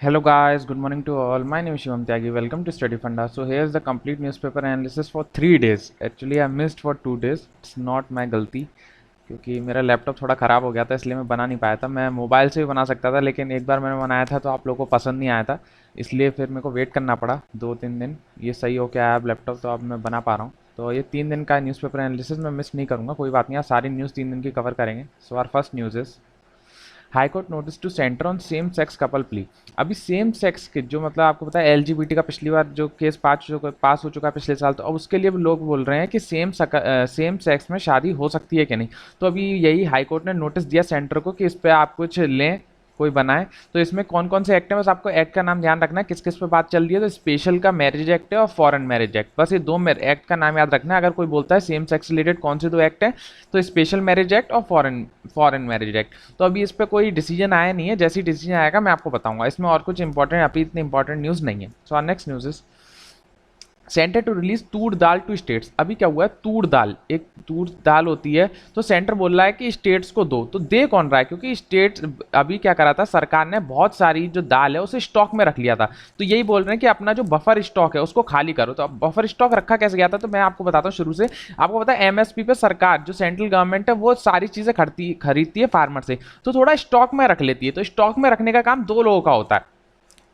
Hello guys, good morning to all. My name is Shivam Tyagi. Welcome to Study Funda. So here's the complete newspaper analysis for 3 days. Actually I missed for 2 days. It's not my गलती क्योंकि मेरा laptop थोड़ा ख़राब हो गया था इसलिए मैं बना नहीं पाया था। मैं मोबाइल से भी बना सकता था लेकिन एक बार मैंने बनाया था तो आप लोगों को पसंद नहीं आया था, इसलिए फिर मेरे को वेट करना पड़ा 2-3 दिन। ये सही हो क्या अब लैपटॉप, तो अब मैं बना पा रहा हूँ। तो ये 3 दिन का न्यूज़पेपर एनालिसिस मैं मिस नहीं करूँगा, कोई बात नहीं, आप सारी न्यूज़ 3 दिन की कवर करेंगे। So our first news is high court notice to centre on same sex couple plea. अभी सेम सेक्स के जो मतलब आपको पता है एलजीबीटी का पिछली बार जो केस पास हो चुका है पिछले साल, तो अब उसके लिए भी लोग बोल रहे हैं कि सेम सेक्स में शादी हो सकती है कि नहीं। तो अभी यही हाई कोर्ट ने नोटिस दिया सेंटर को कि इस पर आप कुछ लें, कोई बनाए। तो इसमें कौन कौन से एक्ट है, बस आपको एक्ट का नाम ध्यान रखना है, किस किस पे बात चल रही है। तो स्पेशल का मैरिज एक्ट है और फॉरेन मैरिज एक्ट, बस ये दो एक्ट का नाम याद रखना है। अगर कोई बोलता है सेम सेक्स रिलेटेड कौन से दो एक्ट है, तो स्पेशल मैरिज एक्ट और फॉरेन फॉरेन मैरिज एक्ट। तो अभी इस पर कोई डिसीजन आया नहीं है, जैसे ही डिसीजन आएगा मैं आपको बताऊंगा। इसमें और कुछ इंपॉर्टेंट अभी इतनी इंपॉर्टेंट न्यूज़ नहीं है। So next news is centre to release toor dal to states. अभी क्या हुआ है, तूर दाल, एक तूर दाल होती है, तो सेंटर बोल रहा है कि स्टेट्स को दो। तो दे कौन रहा है, क्योंकि स्टेट्स अभी क्या करा था, सरकार ने बहुत सारी जो दाल है उसे स्टॉक में रख लिया था। तो यही बोल रहे हैं कि अपना जो बफर स्टॉक है उसको खाली करो। तो अब बफर स्टॉक रखा कैसे गया था, तो मैं आपको बताता हूँ शुरू से। आपको पता है एमएसपी पे सरकार जो सेंट्रल गवर्नमेंट है वो सारी चीजें खरीदती है फार्मर से, तो थोड़ा स्टॉक में रख लेती है। तो स्टॉक में रखने का काम दो लोगों का होता है,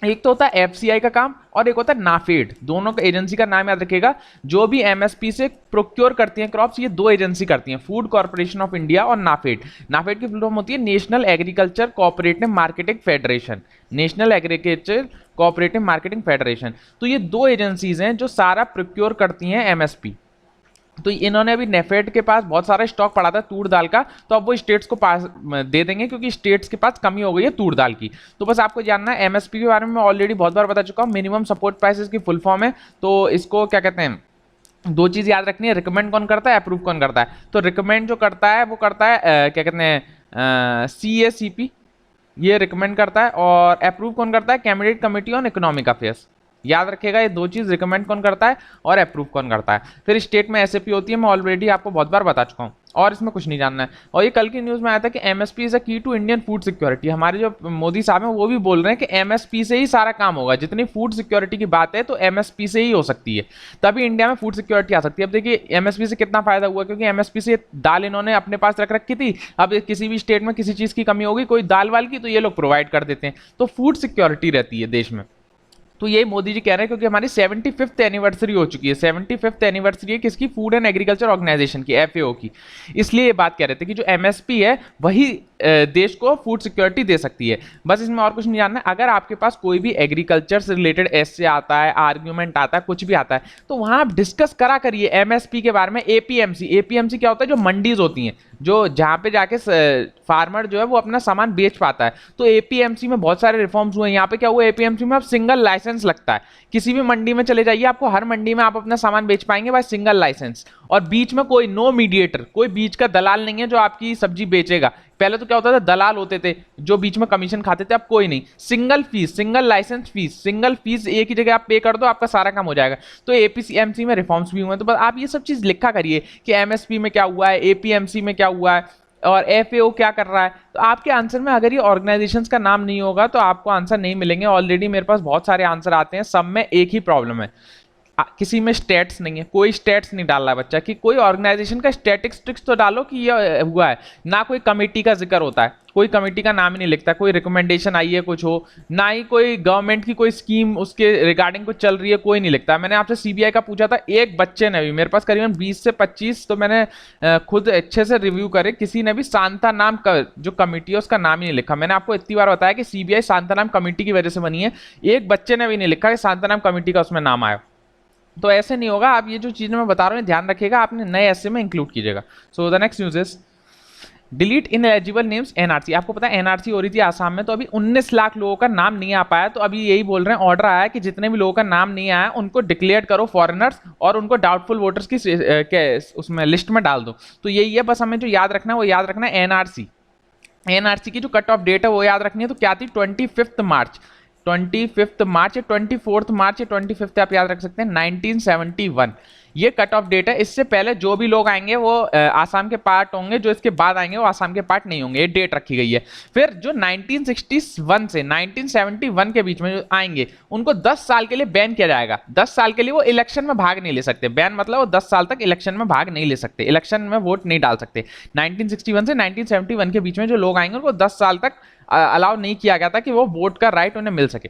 एक तो होता है एफसीआई का काम और एक होता है नाफेड। दोनों का एजेंसी का नाम याद रखिएगा। जो भी एमएसपी से प्रोक्योर करती हैं क्रॉप्स, ये दो एजेंसी करती हैं, फूड कॉर्पोरेशन ऑफ इंडिया और नाफेड। नाफेड की फुल फॉर्म होती है national agriculture cooperative marketing federation. National agriculture cooperative marketing federation. तो ये दो एजेंसीज हैं जो सारा प्रोक्योर करती हैं एमएसपी। तो इन्होंने अभी नेफेड के पास बहुत सारा स्टॉक पड़ा था तूर दाल का, तो अब वो स्टेट्स को पास दे देंगे क्योंकि स्टेट्स के पास कमी हो गई है तूर दाल की। तो बस आपको जानना है, एमएसपी के बारे में मैं ऑलरेडी बहुत बार बता चुका हूँ। मिनिमम सपोर्ट प्राइसेस की फुल फॉर्म है। तो इसको क्या कहते हैं, दो चीज याद रखनी है, रिकमेंड कौन करता है, अप्रूव कौन करता है। तो रिकमेंड जो करता है वो करता है क्या कहते हैं, CACP, ये रिकमेंड करता है। और अप्रूव कौन करता है, cabinet committee on economic affairs. याद रखिएगा ये दो चीज, रिकमेंड कौन करता है और अप्रूव कौन करता है। फिर स्टेट में एसएपी होती है, मैं ऑलरेडी आपको बहुत बार बता चुका हूँ और इसमें कुछ नहीं जानना है। और ये कल की न्यूज में आया था कि एमएसपी इज अ की टू इंडियन फूड सिक्योरिटी। हमारे जो मोदी साहब हैं वो भी बोल रहे हैं कि एमएसपी से ही सारा काम होगा। जितनी फूड सिक्योरिटी की बात है तो एमएसपी से ही हो सकती है, तभी इंडिया में फूड सिक्योरिटी आ सकती है। अब देखिए एमएसपी से कितना फायदा हुआ, क्योंकि एमएसपी से दाल इन्होंने अपने पास रख रखी थी। अब किसी भी स्टेट में किसी चीज की कमी होगी, कोई दाल वाल की, तो ये लोग प्रोवाइड कर देते हैं। तो फूड सिक्योरिटी रहती है देश में। तो ये मोदी जी कह रहे हैं क्योंकि हमारी 75th एनिवर्सरी हो चुकी है। 75th एनिवर्सरी है किसकी, फूड एंड एग्रीकल्चर ऑर्गेनाइजेशन की, एफएओ की। इसलिए ये बात कह रहे थे कि जो एमएसपी है वही देश को फूड सिक्योरिटी दे सकती है। बस इसमें और कुछ नहीं जानना है। अगर आपके पास कोई भी एग्रीकल्चर से रिलेटेड एसे आता है, आर्ग्यूमेंट आता है, कुछ भी आता है, तो वहां आप डिस्कस करा करिए एमएसपी के बारे में। एपीएमसी, एपीएमसी क्या होता है, जो मंडीज होती हैं, जो जहां पे जाके फार्मर जो है वो अपना सामान बेच पाता है। तो एपीएमसी में बहुत सारे रिफॉर्म्स हुए हैं। यहाँ पे क्या हुआ, एपीएमसी में अब सिंगल लाइसेंस लगता है। किसी भी मंडी में चले जाइए, आपको हर मंडी में आप अपना सामान बेच पाएंगे बाय सिंगल लाइसेंस। और बीच में कोई नो मीडिएटर, कोई बीच का दलाल नहीं है जो आपकी सब्जी बेचेगा। पहले तो क्या होता था, दलाल होते थे जो बीच में कमीशन खाते थे, अब कोई नहीं। Single fees, single licence fees, single fees एक ही जगह आप पे कर दो, आपका सारा काम हो जाएगा। तो एपीएमसी में रिफॉर्म्स भी हुए हैं। तो बस आप ये सब चीज लिखा करिए कि एमएसपी में क्या हुआ है, एपीएमसी में क्या हुआ है और एफएओ क्या कर रहा है। तो आपके आंसर में अगर ये ऑर्गेनाइजेशंस का नाम नहीं होगा तो आपको आंसर नहीं मिलेंगे। ऑलरेडी मेरे पास बहुत सारे आंसर आते हैं, सब में एक ही प्रॉब्लम है, किसी में स्टेट्स नहीं है। कोई स्टेट्स नहीं डाल रहा बच्चा कि कोई ऑर्गेनाइजेशन का स्टैटिस्टिक्स तो डालो कि ये हुआ है। ना कोई कमेटी का जिक्र होता है, कोई कमेटी का नाम ही नहीं लिखता। कोई रिकमेंडेशन आई है कुछ हो, ना ही कोई गवर्नमेंट की कोई स्कीम उसके रिगार्डिंग कुछ चल रही है, कोई नहीं लिखता। मैंने आपसे सीबीआई का पूछा था, एक बच्चे ने भी, मेरे पास करीबन 20 से 25, तो मैंने खुद अच्छे से रिव्यू करे, किसी ने भी शांता नाम का जो कमेटी है उसका नाम ही नहीं लिखा। मैंने आपको इतनी बार बताया कि सीबीआई शांता नाम कमेटी की वजह से बनी है, एक बच्चे ने भी नहीं लिखा कि शांता नाम कमेटी का उसमें नाम आया। तो ऐसे नहीं होगा। आप ये जो चीजें मैं बता रहा हूँ ध्यान रखिएगा, आपने नए एसे में इंक्लूड कीजिएगा। सो the next news is delete in eligible names NRC. आपको पता है एनआरसी हो रही थी आसाम में, तो अभी 19 लाख लोगों का नाम नहीं आ पाया। तो अभी यही बोल रहे हैं, ऑर्डर आया कि जितने भी लोगों का नाम नहीं आया उनको डिक्लेयर करो फॉरेनर्स और उनको डाउटफुल वोटर्स की उसमें लिस्ट में डाल दो। तो यही है, बस हमें जो याद रखना है वो याद रखना है एनआरसी। एनआरसी की जो कट ऑफ डेट है वो याद रखनी है। तो क्या थी, 25 मार्च, 25 मार्च या 24 मार्च या 25 आप याद रख सकते हैं, 1971। ये कट ऑफ डेट है, इससे पहले जो भी लोग आएंगे वो आसाम के पार्ट होंगे, जो इसके बाद आएंगे वो आसाम के पार्ट नहीं होंगे, ये डेट रखी गई है। फिर जो 1961 से 1971 के बीच में जो आएंगे उनको 10 साल के लिए बैन किया जाएगा। 10 साल के लिए वो इलेक्शन में भाग नहीं ले सकते, बैन मतलब वो 10 साल तक इलेक्शन में भाग नहीं ले सकते, इलेक्शन में वोट नहीं डाल सकते। 1961 से 1971 के बीच में जो लोग आएंगे उनको 10 साल तक अलाउ नहीं किया गया था कि वो वोट का राइट उन्हें मिल सके।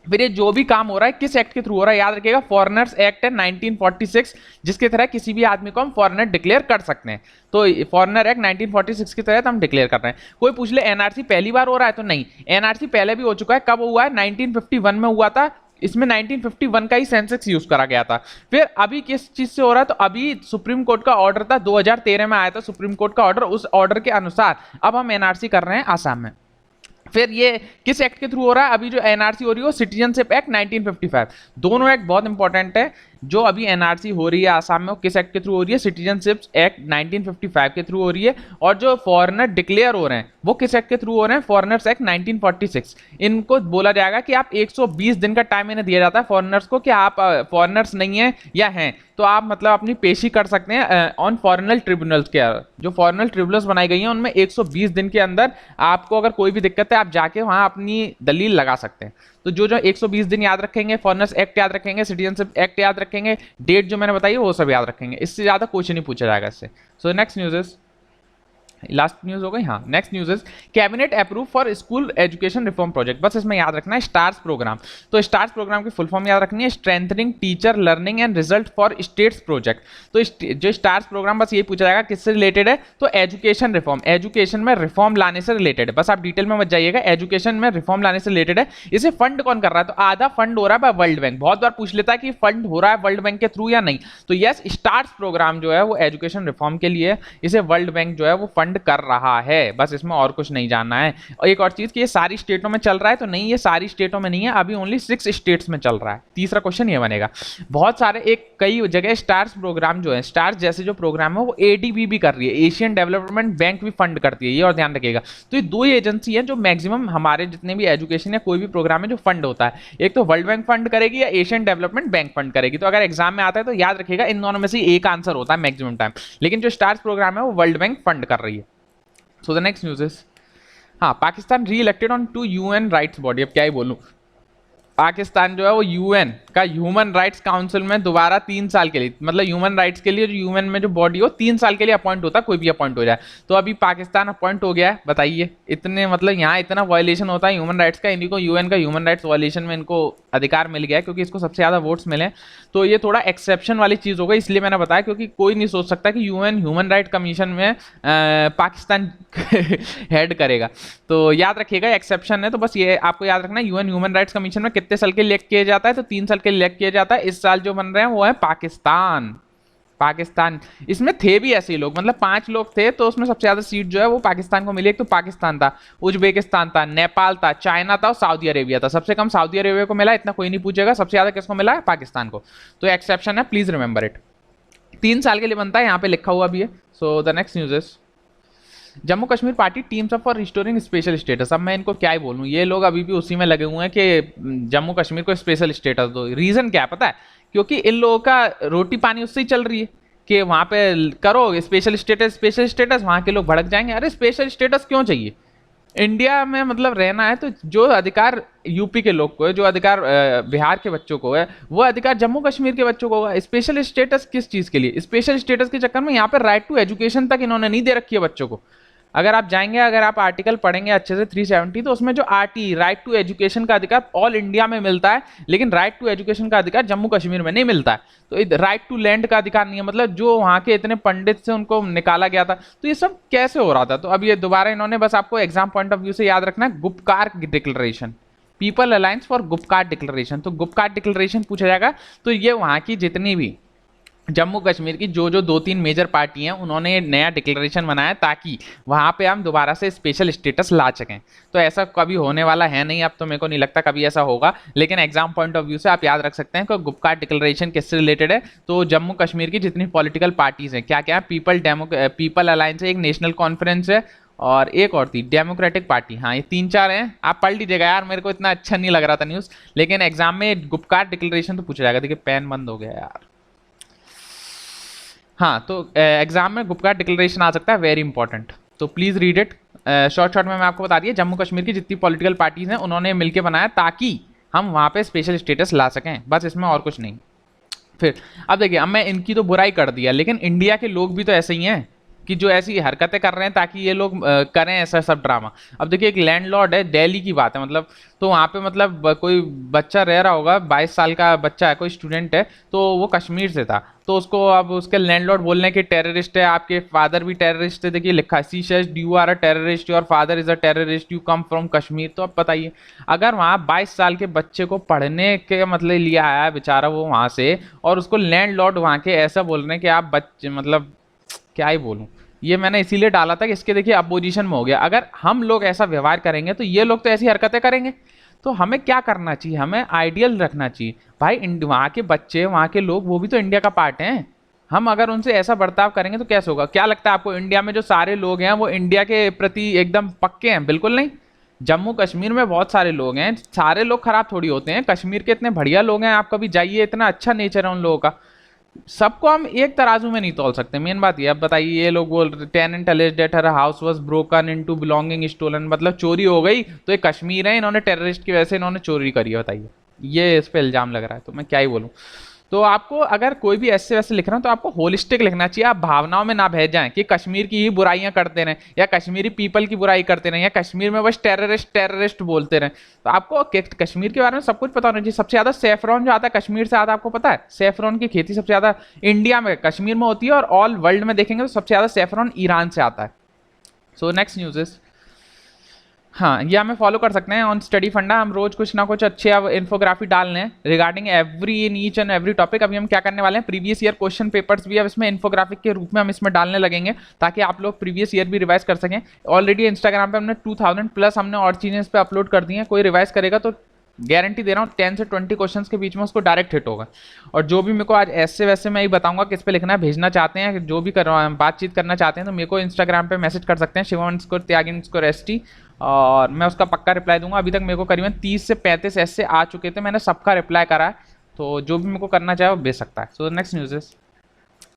फिर ये जो भी काम हो रहा है किस एक्ट के थ्रू हो रहा है, याद रखिएगा फॉरेनर्स एक्ट है 1946, जिसके तहत किसी भी आदमी को हम फॉरेनर डिक्लेयर कर सकते हैं। तो फॉरेनर एक्ट 1946 के तहत हम डिक्लेयर कर रहे हैं। कोई पूछ ले एनआरसी पहली बार हो रहा है, तो नहीं, एनआरसी पहले भी हो चुका है। कब हुआ है? 1951 में हुआ था, इसमें 1951 का ही सेंसेक्स यूज करा गया था। फिर अभी किस चीज से हो रहा है? तो अभी सुप्रीम कोर्ट का ऑर्डर था, 2013 में आया था सुप्रीम कोर्ट का ऑर्डर, उस ऑर्डर के अनुसार अब हम एनआरसी कर रहे हैं आसाम में। फिर ये किस एक्ट के थ्रू हो रहा है? अभी जो एनआरसी हो रही है वो सिटीजनशिप एक्ट 1955। दोनों एक्ट बहुत इंपॉर्टेंट है। जो अभी एनआरसी हो रही है आसाम में वो किस एक्ट के थ्रू हो रही है? सिटीजनशिप एक्ट 1955 के थ्रू हो रही है। और जो फॉरेनर डिक्लेयर हो रहे हैं वो किस एक्ट के थ्रू हो रहे हैं? Foreigners act 1946। इनको बोला जाएगा कि आप 120 दिन का टाइम इन्हें दिया जाता है फॉरेनर्स को, कि आप फॉरेनर्स नहीं है या हैं तो आप मतलब अपनी पेशी कर सकते हैं ऑन फॉरेनल ट्रिब्यूनल्स के। जो फॉरेनल ट्रिब्यूनल्स बनाई गई हैं उनमें 120 दिन के अंदर आपको अगर कोई भी दिक्कत है आप जाके वहां अपनी दलील लगा सकते हैं। तो जो 120 दिन याद रखेंगे, फॉरेनर्स एक्ट याद रखेंगे, सिटीजनशिप एक्ट याद रखेंगे, डेट जो मैंने बताई वो सब याद रखेंगे, इससे ज्यादा क्वेश्चन नहीं पूछा जाएगा इससे। So next news is, last news हो गई, हाँ next news is cabinet approve for school education reform project. बस इसमें याद रखना है स्टार्स प्रोग्राम। तो स्टार्स प्रोग्राम की फुल फॉर्म याद रखनी है, strengthening teacher learning and result for states project. तो जो स्टार्स प्रोग्राम बस ये पूछा जाएगा किससे रिलेटेड है? तो एजुकेशन रिफॉर्म, एजुकेशन में रिफॉर्म लाने से रिलेटेड है। बस आप डिटेल में मत जाइएगा, एजुकेशन में रिफॉर्म लाने से रिलेटेड है। इसे फंड कौन कर रहा है? तो आधा फंड हो रहा है वर्ल्ड बैंक। बहुत बार पूछ लेता है कि फंड हो रहा है वर्ल्ड बैंक के थ्रू या नहीं, तो यस स्टार्स प्रोग्राम जो है वो एजुकेशन रिफॉर्म के लिए, इसे वर्ल्ड बैंक जो है वो फंड कर रहा है। बस इसमें और कुछ नहीं जानना है। और एक और चीज कि ये सारी स्टेटों में चल रहा है, तो नहीं ये सारी स्टेटों में नहीं है, अभी ओनली 6 स्टेट्स में चल रहा है। तीसरा क्वेश्चन ये बनेगा। बहुत सारे एक कई जगह स्टार्स प्रोग्राम जो है, स्टार्स जैसे जो प्रोग्राम है वो एडीबी भी कर रही है, एशियन डेवलपमेंट बैंक भी फंड करती है, ये और ध्यान रखिएगा। तो ये दो एजेंसी है जो मैक्सिमम हमारे जितने भी एजुकेशन या कोई भी प्रोग्राम है जो फंड होता है, एक तो वर्ल्ड बैंक फंड करेगी या एशियन डेवलपमेंट बैंक फंड करेगी। तो अगर एग्जाम में आता है तो याद रखिएगा इन दोनों में से एक आंसर होता है मैक्सिमम टाइम, लेकिन जो स्टार्स प्रोग्राम है वो वर्ल्ड बैंक फंड कर रही है। So the next news is, हाँ पाकिस्तान री elected on 2 UN rights body. अब क्या ही बोलूं, पाकिस्तान जो है वो यूएन का ह्यूमन राइट्स काउंसिल में दोबारा 3 साल के लिए, मतलब ह्यूमन राइट्स के लिए जो यूएन में जो बॉडी हो 3 साल के लिए अपॉइंट होता है, कोई भी अपॉइंट हो जाए। तो अभी पाकिस्तान अपॉइंट हो गया है, बताइए इतने मतलब यहाँ इतना वायलेशन होता है ह्यूमन राइट्स का, इनको यूएन का ह्यूमन राइट्स वायलेशन में इनको अधिकार मिल गया है क्योंकि इसको सबसे ज्यादा वोट्स मिले। तो ये थोड़ा एक्सेप्शन वाली चीज हो गई, इसलिए मैंने बताया क्योंकि कोई नहीं सोच सकता कि यूएन ह्यूमन राइट कमीशन में पाकिस्तान हेड करेगा। तो याद रखिएगा एक्सेप्शन है, तो बस ये आपको याद रखना, यूएन ह्यूमन राइट्स कमीशन में कितने साल के लिए किया जाता है? तो 3 साल के लिए किया जाता है। इस साल जो बन रहे हैं वो है पाकिस्तान। इसमें थे भी ऐसे ही लोग, मतलब 5 लोग थे, तो उसमें सबसे ज्यादा सीट जो है वो पाकिस्तान को मिली। एक तो पाकिस्तान था, उज्बेकिस्तान था, नेपाल था, चाइना था और सऊदी अरेबिया था। सबसे कम सऊदी अरेबिया को मिला, इतना कोई नहीं पूछेगा। सबसे ज्यादा किसको मिला है? पाकिस्तान को। तो एक्सेप्शन है, प्लीज रिमेंबर इट। 3 साल के लिए बनता है, यहाँ पे लिखा हुआ भी है। So the next news is Jammu Kashmir party teams up for restoring special status. अब मैं इनको क्या ही बोलूं, ये लोग अभी भी उसी में लगे हुए हैं कि जम्मू कश्मीर को स्पेशल स्टेटस दो। रीजन क्या है पता है? क्योंकि इन लोगों का रोटी पानी उससे ही चल रही है कि वहां पे करो स्पेशल स्टेटस, वहां के लोग भड़क जाएंगे। अरे स्पेशल स्टेटस क्यों चाहिए? इंडिया में मतलब रहना है तो जो अधिकार यूपी के लोग को है, जो अधिकार बिहार के बच्चों को है, वो अधिकार जम्मू कश्मीर के बच्चों को है। स्पेशल स्टेटस किस चीज के लिए? स्पेशल स्टेटस के चक्कर में यहाँ पे राइट टू एजुकेशन तक इन्होंने नहीं दे रखी है बच्चों को। अगर आप जाएंगे, अगर आप आर्टिकल पढ़ेंगे अच्छे से 370, तो उसमें जो आरटी राइट टू एजुकेशन का अधिकार ऑल इंडिया में मिलता है, लेकिन राइट टू एजुकेशन का अधिकार जम्मू कश्मीर में नहीं मिलता है। तो राइट टू लैंड का अधिकार नहीं है, मतलब जो वहां के इतने पंडित से उनको निकाला गया था। तो ये सब कैसे हो रहा था? तो अब ये दोबारा इन्होंने, बस आपको एग्जाम पॉइंट ऑफ व्यू से याद रखना है, Gupkar declaration, people alliance for Gupkar declaration. तो गुपकार डिक्लेरेशन पूछा जाएगा। तो ये वहां की जितनी भी जम्मू कश्मीर की जो 2-3 मेजर पार्टी हैं, उन्होंने नया डिक्लेरेशन बनाया ताकि वहां पे हम दोबारा से स्पेशल स्टेटस ला सकें। तो ऐसा कभी होने वाला है नहीं, अब तो मेरे को नहीं लगता कभी ऐसा होगा, लेकिन एग्जाम पॉइंट ऑफ व्यू से आप याद रख सकते हैं कि गुपकार डिक्लेरेशन किससे रिलेटेड है। तो जम्मू कश्मीर की जितनी पॉलिटिकल पार्टीज हैं, क्या क्या है? पीपल अलायंस है, एक नेशनल कॉन्फ्रेंस है, और एक और थी डेमोक्रेटिक पार्टी। हाँ ये 3-4 हैं, आप पढ़ लीजिएगा यार, मेरे को इतना अच्छा नहीं लग रहा था न्यूज़, लेकिन एग्जाम में गुपकार डिक्लेरेशन तो पूछा जाएगा। देखिए पेन बंद हो गया यार। हाँ, तो एग्जाम में गुप्ता डिक्लेरेशन आ सकता है, वेरी इंपॉर्टेंट, तो please read it. Short short में मैं आपको बता दिया, जम्मू कश्मीर की जितनी पॉलिटिकल पार्टीज हैं उन्होंने मिलकर बनाया ताकि हम वहाँ पे स्पेशल स्टेटस ला सकें, बस इसमें और कुछ नहीं। फिर अब देखिए, अब मैं इनकी तो बुराई कर दिया, लेकिन इंडिया के लोग भी तो ऐसे ही हैं कि जो ऐसी हरकतें कर रहे हैं ताकि ये लोग करें ऐसा सब ड्रामा। अब देखिए, एक लैंडलॉर्ड है, दिल्ली की बात है मतलब, तो वहाँ पे मतलब कोई बच्चा रह रहा होगा, 22 साल का बच्चा है, कोई स्टूडेंट है, तो वो कश्मीर से था, तो उसको अब उसके लैंडलॉर्ड बोल रहे हैं कि टेररिस्ट है, आपके फादर भी टेररिस्ट है। देखिए लिखा है, she says you are a terrorist, your father is a terrorist, you come from Kashmir. तो अब बताइए, अगर वहाँ 22 साल के बच्चे को पढ़ने के मतलब लिया आया बेचारा वो वहाँ से, और उसको लैंडलॉर्ड वहाँ के ऐसा बोल रहे हैं कि आप बच्चे मतलब क्या ही बोलूं। ये मैंने इसीलिए डाला था कि इसके देखिए अपोजिशन में हो गया, अगर हम लोग ऐसा व्यवहार करेंगे तो ये लोग तो ऐसी हरकतें करेंगे। तो हमें क्या करना चाहिए, हमें आइडियल रखना चाहिए भाई, वहाँ के बच्चे, वहाँ के लोग, वो भी तो इंडिया का पार्ट हैं। हम अगर उनसे ऐसा बर्ताव करेंगे तो कैसे होगा? क्या लगता है आपको, इंडिया में जो सारे लोग हैं वो इंडिया के प्रति एकदम पक्के हैं? बिल्कुल नहीं। जम्मू कश्मीर में बहुत सारे लोग हैं, सारे लोग खराब थोड़ी होते हैं, कश्मीर के इतने बढ़िया लोग हैं, आप कभी जाइए, इतना अच्छा नेचर है उन लोगों का। सबको हम एक तराजू में नहीं तौल सकते, मेन बात ये। अब बताइए, ये लोग बोल रहे tenant alleged that her house was broken into, belonging stolen, मतलब चोरी हो गई, तो ये कश्मीर है, इन्होंने टेररिस्ट की वजह से इन्होंने चोरी करी है, बताइए। ये इस पे इल्जाम लग रहा है, तो मैं क्या ही बोलूं। तो आपको अगर कोई भी ऐसे वैसे लिख रहा है तो आपको होलिस्टिक लिखना चाहिए, आप भावनाओं में ना बह जाएं कि कश्मीर की ही बुराइयां करते रहें, या कश्मीरी पीपल की बुराई करते रहें, या कश्मीर में बस टेररिस्ट टेररिस्ट बोलते रहें। तो आपको कश्मीर के बारे में सब कुछ पता होना चाहिए। सबसे ज्यादा सेफ्रॉन जो आता है कश्मीर से आता है, आपको पता है? सेफ्रॉन की खेती सबसे ज्यादा इंडिया में कश्मीर में होती है, और ऑल वर्ल्ड में देखेंगे तो सबसे ज्यादा सेफ्रॉन ईरान से आता है। सो नेक्स्ट न्यूज इज, हाँ, ये हमें फॉलो कर सकते हैं ऑन स्टडी फंडा। हम रोज कुछ ना कुछ अच्छे अब इन्फोग्राफी डाल रहे हैं regarding every in each and every topic. अभी हम क्या करने वाले हैं, प्रीवियस ईयर क्वेश्चन पेपर्स भी अब इसमें इन्फोग्राफिक के रूप में हम इसमें डालने लगेंगे, ताकि आप लोग प्रीवियस ईयर भी रिवाइज कर सकें। ऑलरेडी इंस्टाग्राम पे हमने 2000 प्लस हमने और चीजें इस पर अपलोड कर दी हैं, कोई रिवाइज करेगा तो गारंटी दे रहा हूँ 10 से 20 क्वेश्चंस के बीच में उसको डायरेक्ट हिट होगा। और जो भी मेरे को आज ऐसे वैसे मैं ही बताऊंगा किस पे लिखना है, भेजना चाहते हैं, जो भी कर रहा हूँ बातचीत करना चाहते हैं, तो मेरे को इंस्टाग्राम पे मैसेज कर सकते हैं, शिवम_त्यागी_ST, और मैं उसका पक्का रिप्लाई दूंगा। अभी तक मेरे को करीबन 30 से 35 ऐसे आ चुके थे, मैंने सबका रिप्लाई करा है, तो जो भी मेरे को करना चाहे वो भेज सकता है। So next news is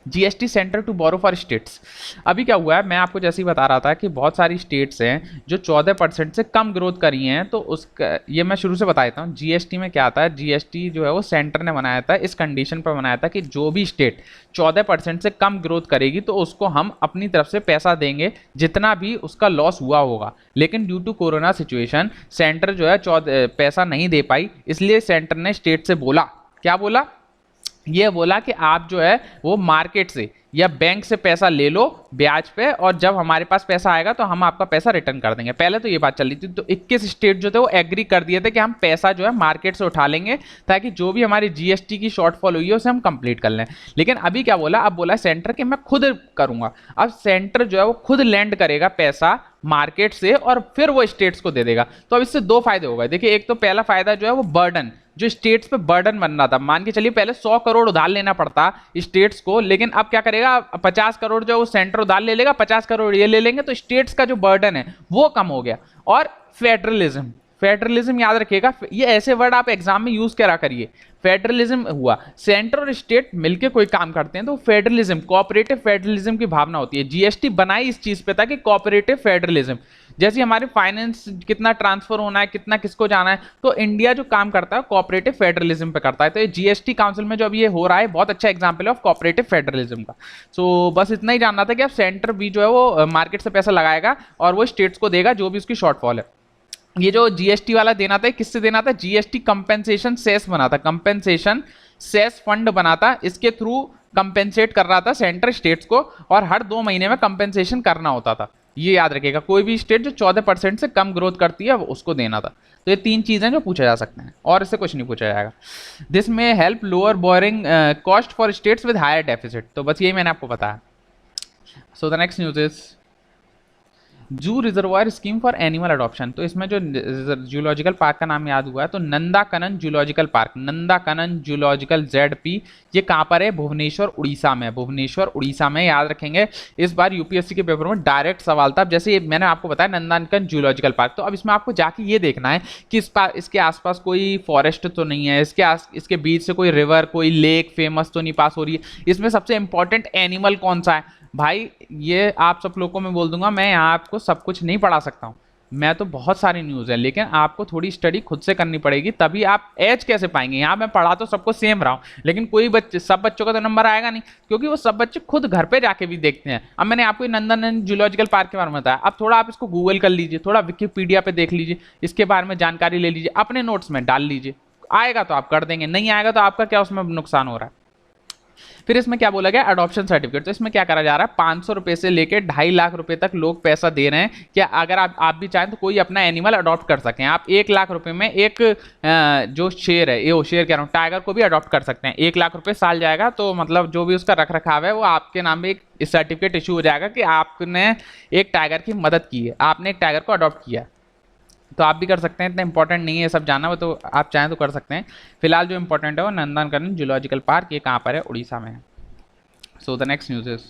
GST centre to borrow for states. अभी क्या हुआ है, मैं आपको जैसे ही बता रहा था कि बहुत सारी स्टेट्स हैं जो 14% से कम ग्रोथ करी हैं, तो उसका ये मैं शुरू से बता देता हूँ। जीएसटी में क्या आता है, जीएसटी जो है वो सेंटर ने बनाया था, इस कंडीशन पर बनाया था कि जो भी स्टेट 14% से कम ग्रोथ करेगी तो उसको हम अपनी तरफ से पैसा देंगे, जितना भी उसका लॉस हुआ होगा। लेकिन due to corona situation centre जो है पैसा नहीं दे पाई, इसलिए सेंटर ने स्टेट से बोला, क्या बोला, ये बोला कि आप जो है वो मार्केट से या बैंक से पैसा ले लो ब्याज पे, और जब हमारे पास पैसा आएगा तो हम आपका पैसा रिटर्न कर देंगे। पहले तो ये बात चल रही थी, तो 21 स्टेट जो थे वो एग्री कर दिए थे कि हम पैसा जो है मार्केट से उठा लेंगे, ताकि जो भी हमारी जीएसटी की शॉर्टफॉल हुई है उसे हम कंप्लीट कर लें। लेकिन अभी क्या बोला, अब बोला सेंटर कि मैं खुद करूंगा। अब सेंटर जो है वो खुद लैंड करेगा पैसा मार्केट से, और फिर वो स्टेट्स को दे देगा। तो अब इससे दो फायदे हो गए। देखिए, एक तो पहला फायदा जो है वो बर्डन, जो स्टेट्स पे बर्डन बन रहा था, मान के चलिए पहले 100 करोड़ उधार लेना पड़ता स्टेट्स को, लेकिन अब क्या करेगा, 50 करोड़ जो वो सेंटर उधार ले लेगा, 50 करोड़ ये ले लेंगे, तो स्टेट्स का जो बर्डन है वो कम हो गया। और फेडरलिज्म, फेडरलिज्म याद रखिएगा, ये ऐसे वर्ड आप एग्जाम में यूज करा करिए। फेडरलिज्म हुआ, सेंटर और स्टेट मिलके कोई काम करते हैं, तो फेडरलिज्म, कोऑपरेटिव फेडरलिज्म की भावना होती है। जीएसटी बनाई इस चीज पे था कि कोऑपरेटिव फेडरलिज्म, जैसे हमारे फाइनेंस कितना ट्रांसफर होना है, कितना किसको जाना है, तो इंडिया जो काम करता है कोऑपरेटिव फेडरलिज्म पे करता है। तो ये जीएसटी काउंसिल में जो अभी ये हो रहा है बहुत अच्छा एग्जांपल है ऑफ कोऑपरेटिव फेडरलिज्म का। सो बस इतना ही जानना था कि अब सेंटर भी जो है वो मार्केट से पैसा लगाएगा और वो स्टेट्स को देगा जो भी उसकी शॉर्टफॉल है। ये जो जीएसटी वाला देना था, किससे देना था, जीएसटी कंपेंसेशन सेस बना था, कंपेंसेशन सेस फंड बना था, इसके थ्रू कंपेंसेट कर रहा था सेंटर स्टेट्स को, और हर 2 महीने में कंपेंसेशन करना होता था। ये याद रखिएगा, कोई भी स्टेट जो 14% से कम ग्रोथ करती है उसको देना था। तो ये 3 चीजें जो पूछा जा सकते हैं, और इससे कुछ नहीं पूछा जाएगा। दिस में help lower borrowing cost for states with higher deficit. तो बस यही मैंने आपको बताया। So the next news is zoo reservoir scheme for animal adoption. तो इसमें जो जूलॉजिकल पार्क का नाम याद हुआ है, तो नंदाकनन जूलॉजिकल पार्क, नंदाकनन जूलॉजिकल जेडपी, ये कहाँ पर है? भुवनेश्वर उड़ीसा में, भुवनेश्वर उड़ीसा में, याद रखेंगे। इस बार यूपीएससी के पेपर में डायरेक्ट सवाल था। अब जैसे मैंने आपको बताया नंदाकनन जूलॉजिकल पार्क, तो अब इसमें आपको जाके ये देखना है कि इसके आसपास कोई फॉरेस्ट तो नहीं है, इसके बीच से कोई रिवर, कोई लेक फेमस तो नहीं पास हो रही है, इसमें सबसे इंपॉर्टेंट एनिमल कौन सा है भाई। ये आप सब लोगों को मैं बोल दूंगा, मैं यहाँ आपको सब कुछ नहीं पढ़ा सकता हूँ, मैं तो बहुत सारी न्यूज़ है, लेकिन आपको थोड़ी स्टडी खुद से करनी पड़ेगी, तभी आप एज कैसे पाएंगे। यहाँ मैं पढ़ा तो सबको सेम रहा हूँ, लेकिन कोई बच्चे, सब बच्चों का तो नंबर आएगा नहीं, क्योंकि वो सब बच्चे खुद घर पे जाके भी देखते हैं। अब मैंने आपको नंदनवन जूलॉजिकल पार्क के बारे में बताया, अब थोड़ा आप इसको गूगल कर लीजिए, थोड़ा विकिपीडिया पे देख लीजिए, इसके बारे में जानकारी ले लीजिए, अपने नोट्स में डाल लीजिए। आएगा तो आप कर देंगे, नहीं आएगा तो आपका क्या उसमें नुकसान हो रहा है। फिर इसमें क्या बोला गया? Adoption certificate. तो इसमें क्या करा जा रहा है? 500 रुपए से लेकर 2.5 लाख रुपए तक लोग पैसा दे रहे हैं कि अगर आप भी चाहें तो कोई अपना एनिमल अडॉप्ट कर सकें। आप 1 लाख रुपए में एक जो शेर है, ये शेर कह रहा हूँ, टाइगर को भी अडॉप्ट कर सकते हैं। 1 लाख रुपए साल जाएगा, तो मतलब जो भी उसका रख रखाव है वो आपके नाम पे एक सर्टिफिकेट इशू हो जाएगा कि आपने एक टाइगर की मदद की है, आपने एक टाइगर को अडॉप्ट किया। तो आप भी कर सकते हैं, इतना इंपॉर्टेंट नहीं है ये सब जानना, वो तो आप चाहें तो कर सकते हैं। फिलहाल जो इंपॉर्टेंट है वो नंदनकानन जूलॉजिकल पार्क, ये कहाँ पर है? उड़ीसा में है। So the next news is,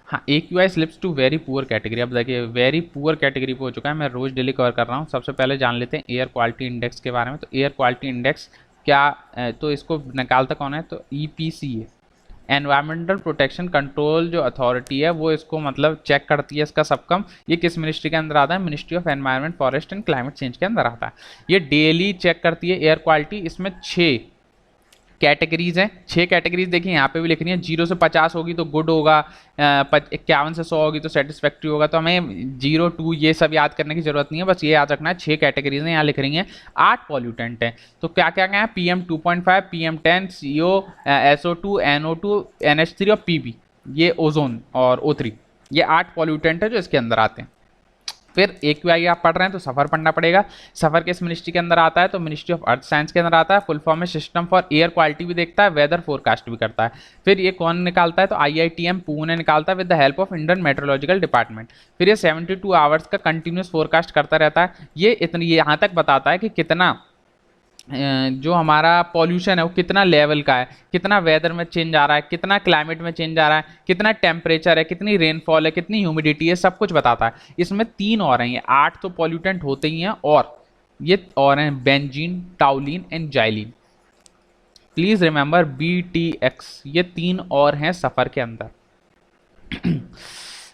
हाँ, AQI slips to very poor category. अब देखिए वेरी पुअर कैटेगरी पे हो चुका है, मैं रोज डेली कवर कर रहा हूँ। सबसे पहले जान लेते हैं एयर क्वालिटी इंडेक्स के बारे में। तो एयर क्वालिटी इंडेक्स क्या, तो इसको निकालता कौन है? तो EPC है, एनवायरमेंटल प्रोटेक्शन कंट्रोल जो अथॉरिटी है वो इसको मतलब चेक करती है। इसका सबकम ये किस मिनिस्ट्री के अंदर आता है? Ministry of environment, forest and climate change के अंदर आता है। ये डेली चेक करती है एयर क्वालिटी। इसमें 6 कैटेगरीज हैं, 6 कैटेगरीज देखिए यहाँ पे भी लिख रही है। 0 से 50 होगी तो गुड होगा, 51 से 100 होगी तो सेटिस्फैक्ट्री होगा। तो हमें 0 2 ये सब याद करने की जरूरत नहीं है, बस ये याद रखना है 6 कैटेगरीज हैं, यहाँ लिख रही हैं। 8 पॉल्यूटेंट हैं, तो क्या क्या क्या है? PM2.5, PM10, CO, SO2, NO2, NH3 और PB, ये ओजोन और O3, ये 8 पॉल्यूटेंट है जो इसके अंदर आते हैं। फिर AQI आप पढ़ रहे हैं तो सफ़र पढ़ना पड़ेगा। सफ़र किस मिनिस्ट्री के अंदर आता है? तो मिनिस्ट्री ऑफ अर्थ साइंस के अंदर आता है। फुल फॉर्म में सिस्टम फॉर एयर क्वालिटी भी देखता है, वेदर फोरकास्ट भी करता है। फिर ये कौन निकालता है? तो IITM पुणे निकालता है with the help of Indian meteorological department. फिर ये 72 आवर्स का कंटिन्यूस फोरकास्ट करता रहता है। ये इतनी यहाँ तक बताता है कि कितना जो हमारा पॉल्यूशन है वो कितना लेवल का है, कितना वेदर में चेंज आ रहा है, कितना क्लाइमेट में चेंज आ रहा है, कितना टेम्परेचर है, कितनी रेनफॉल है, कितनी ह्यूमिडिटी है, सब कुछ बताता है। इसमें 3 और हैं, ये 8 तो पॉल्यूटेंट होते ही हैं, और ये और हैं benzene, टाउलिन and xylene. Please remember BTX, ये 3 और हैं सफ़र के अंदर।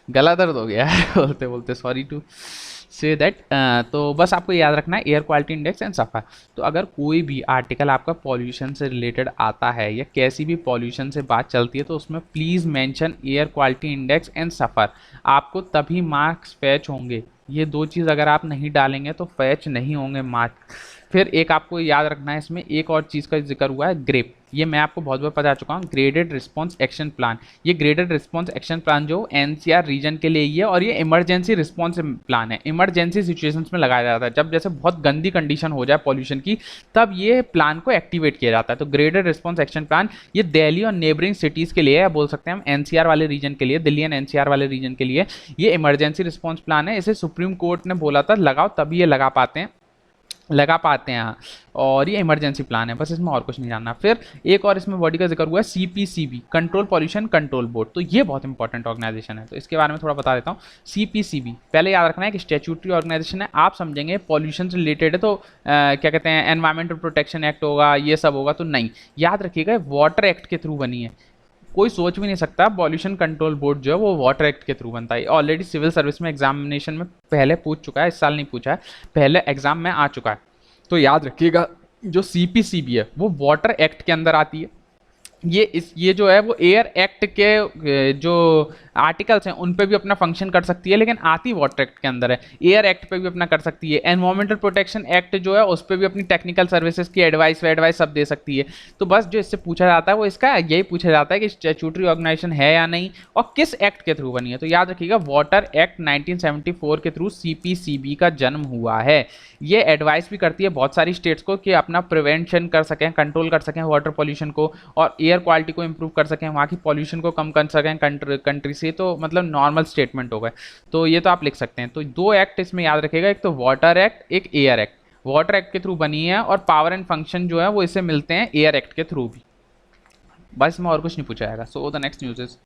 गला दर्द हो गया है बोलते बोलते, सॉरी टू से दैट। तो बस आपको याद रखना है एयर क्वालिटी इंडेक्स एंड सफ़र। तो अगर कोई भी आर्टिकल आपका पॉल्यूशन से रिलेटेड आता है या कैसी भी पॉल्यूशन से बात चलती है, तो उसमें please mention air quality index and SAFAR, आपको तभी मार्क्स फैच होंगे। ये 2 चीज़ अगर आप नहीं डालेंगे तो फैच नहीं होंगे मार्क्स। फिर एक आपको याद रखना है, इसमें एक और चीज़ का जिक्र हुआ है, ग्रेप। ये मैं आपको बहुत बार बता चुका हूँ, ग्रेडेड रिस्पॉन्स एक्शन प्लान। ये ग्रेडेड रिस्पॉन्स एक्शन प्लान जो NCR रीजन के लिए ही है, और ये इमरजेंसी रिस्पॉन्स प्लान है। इमरजेंसी सिचुएशंस में लगाया जाता है, जब जैसे बहुत गंदी कंडीशन हो जाए पॉल्यूशन की, तब ये प्लान को एक्टिवेट किया जाता है। तो ग्रेडेड रिस्पॉन्स एक्शन प्लान ये दिल्ली और नेबरिंग सिटीज़ के लिए है, बोल सकते हैं हम NCR वाले रीजन के लिए, दिल्ली एंड NCR वाले रीजन के लिए ये इमरजेंसी रिस्पॉन्स प्लान है। इसे सुप्रीम कोर्ट ने बोला था लगाओ, तभी ये लगा पाते हैं। और ये इमरजेंसी प्लान है, बस इसमें और कुछ नहीं जानना। फिर एक और इसमें बॉडी का जिक्र हुआ है, CPCB, control pollution control board. तो ये बहुत इंपॉर्टेंट ऑर्गेनाइजेशन है, तो इसके बारे में थोड़ा बता देता हूँ। CPCB पहले याद रखना है कि स्टैट्यूटरी ऑर्गेनाइजेशन है। आप समझेंगे पॉल्यूशन से रिलेटेड है तो क्या कहते हैं, एनवायरमेंटल प्रोटेक्शन एक्ट होगा, ये सब होगा, तो नहीं, याद रखिएगा वाटर एक्ट के थ्रू बनी है। कोई सोच भी नहीं सकता पॉल्यूशन कंट्रोल बोर्ड जो है वो वाटर एक्ट के थ्रू बनता है। ऑलरेडी सिविल सर्विस में एग्जामिनेशन में पहले पूछ चुका है, इस साल नहीं पूछा है, पहले एग्जाम में आ चुका है। तो याद रखिएगा जो CPCB है वो वाटर एक्ट के अंदर आती है। ये जो है वो एयर एक्ट के जो आर्टिकल्स हैं उन पे भी अपना फंक्शन कर सकती है, लेकिन आती वाटर एक्ट के अंदर है। एयर एक्ट पे भी अपना कर सकती है। एनवायरमेंटल प्रोटेक्शन एक्ट जो है उस पर भी अपनी टेक्निकल सर्विसेज की एडवाइस सब दे सकती है। तो बस जो इससे पूछा जाता है वो इसका यही पूछा जाता है कि स्टैट्यूटरी ऑर्गेनाइजेशन है या नहीं, और किस एक्ट के थ्रू बनी है। तो याद रखिएगा वाटर एक्ट 1974 के थ्रू CPCB का जन्म हुआ है। ये एडवाइस भी करती है बहुत सारी स्टेट्स को कि अपना प्रिवेंशन कर सकें, कंट्रोल कर सकें वाटर पॉल्यूशन को, और एयर क्वालिटी को इंप्रूव कर सकें, वहाँ की पॉल्यूशन को कम कर सकें, कंट्री से ये तो मतलब नॉर्मल स्टेटमेंट हो गए, तो ये तो आप लिख सकते हैं। तो 2 एक्ट इसमें याद रखेगा, एक तो वाटर एक्ट, एक एयर एक्ट। वाटर एक्ट के थ्रू बनी है और पावर एंड फंक्शन जो है वो इससे मिलते हैं एयर एक्ट के थ्रू भी। बस इसमें और कुछ नहीं पूछा जाएगा। सो द नेक्स्ट न्यूज इज,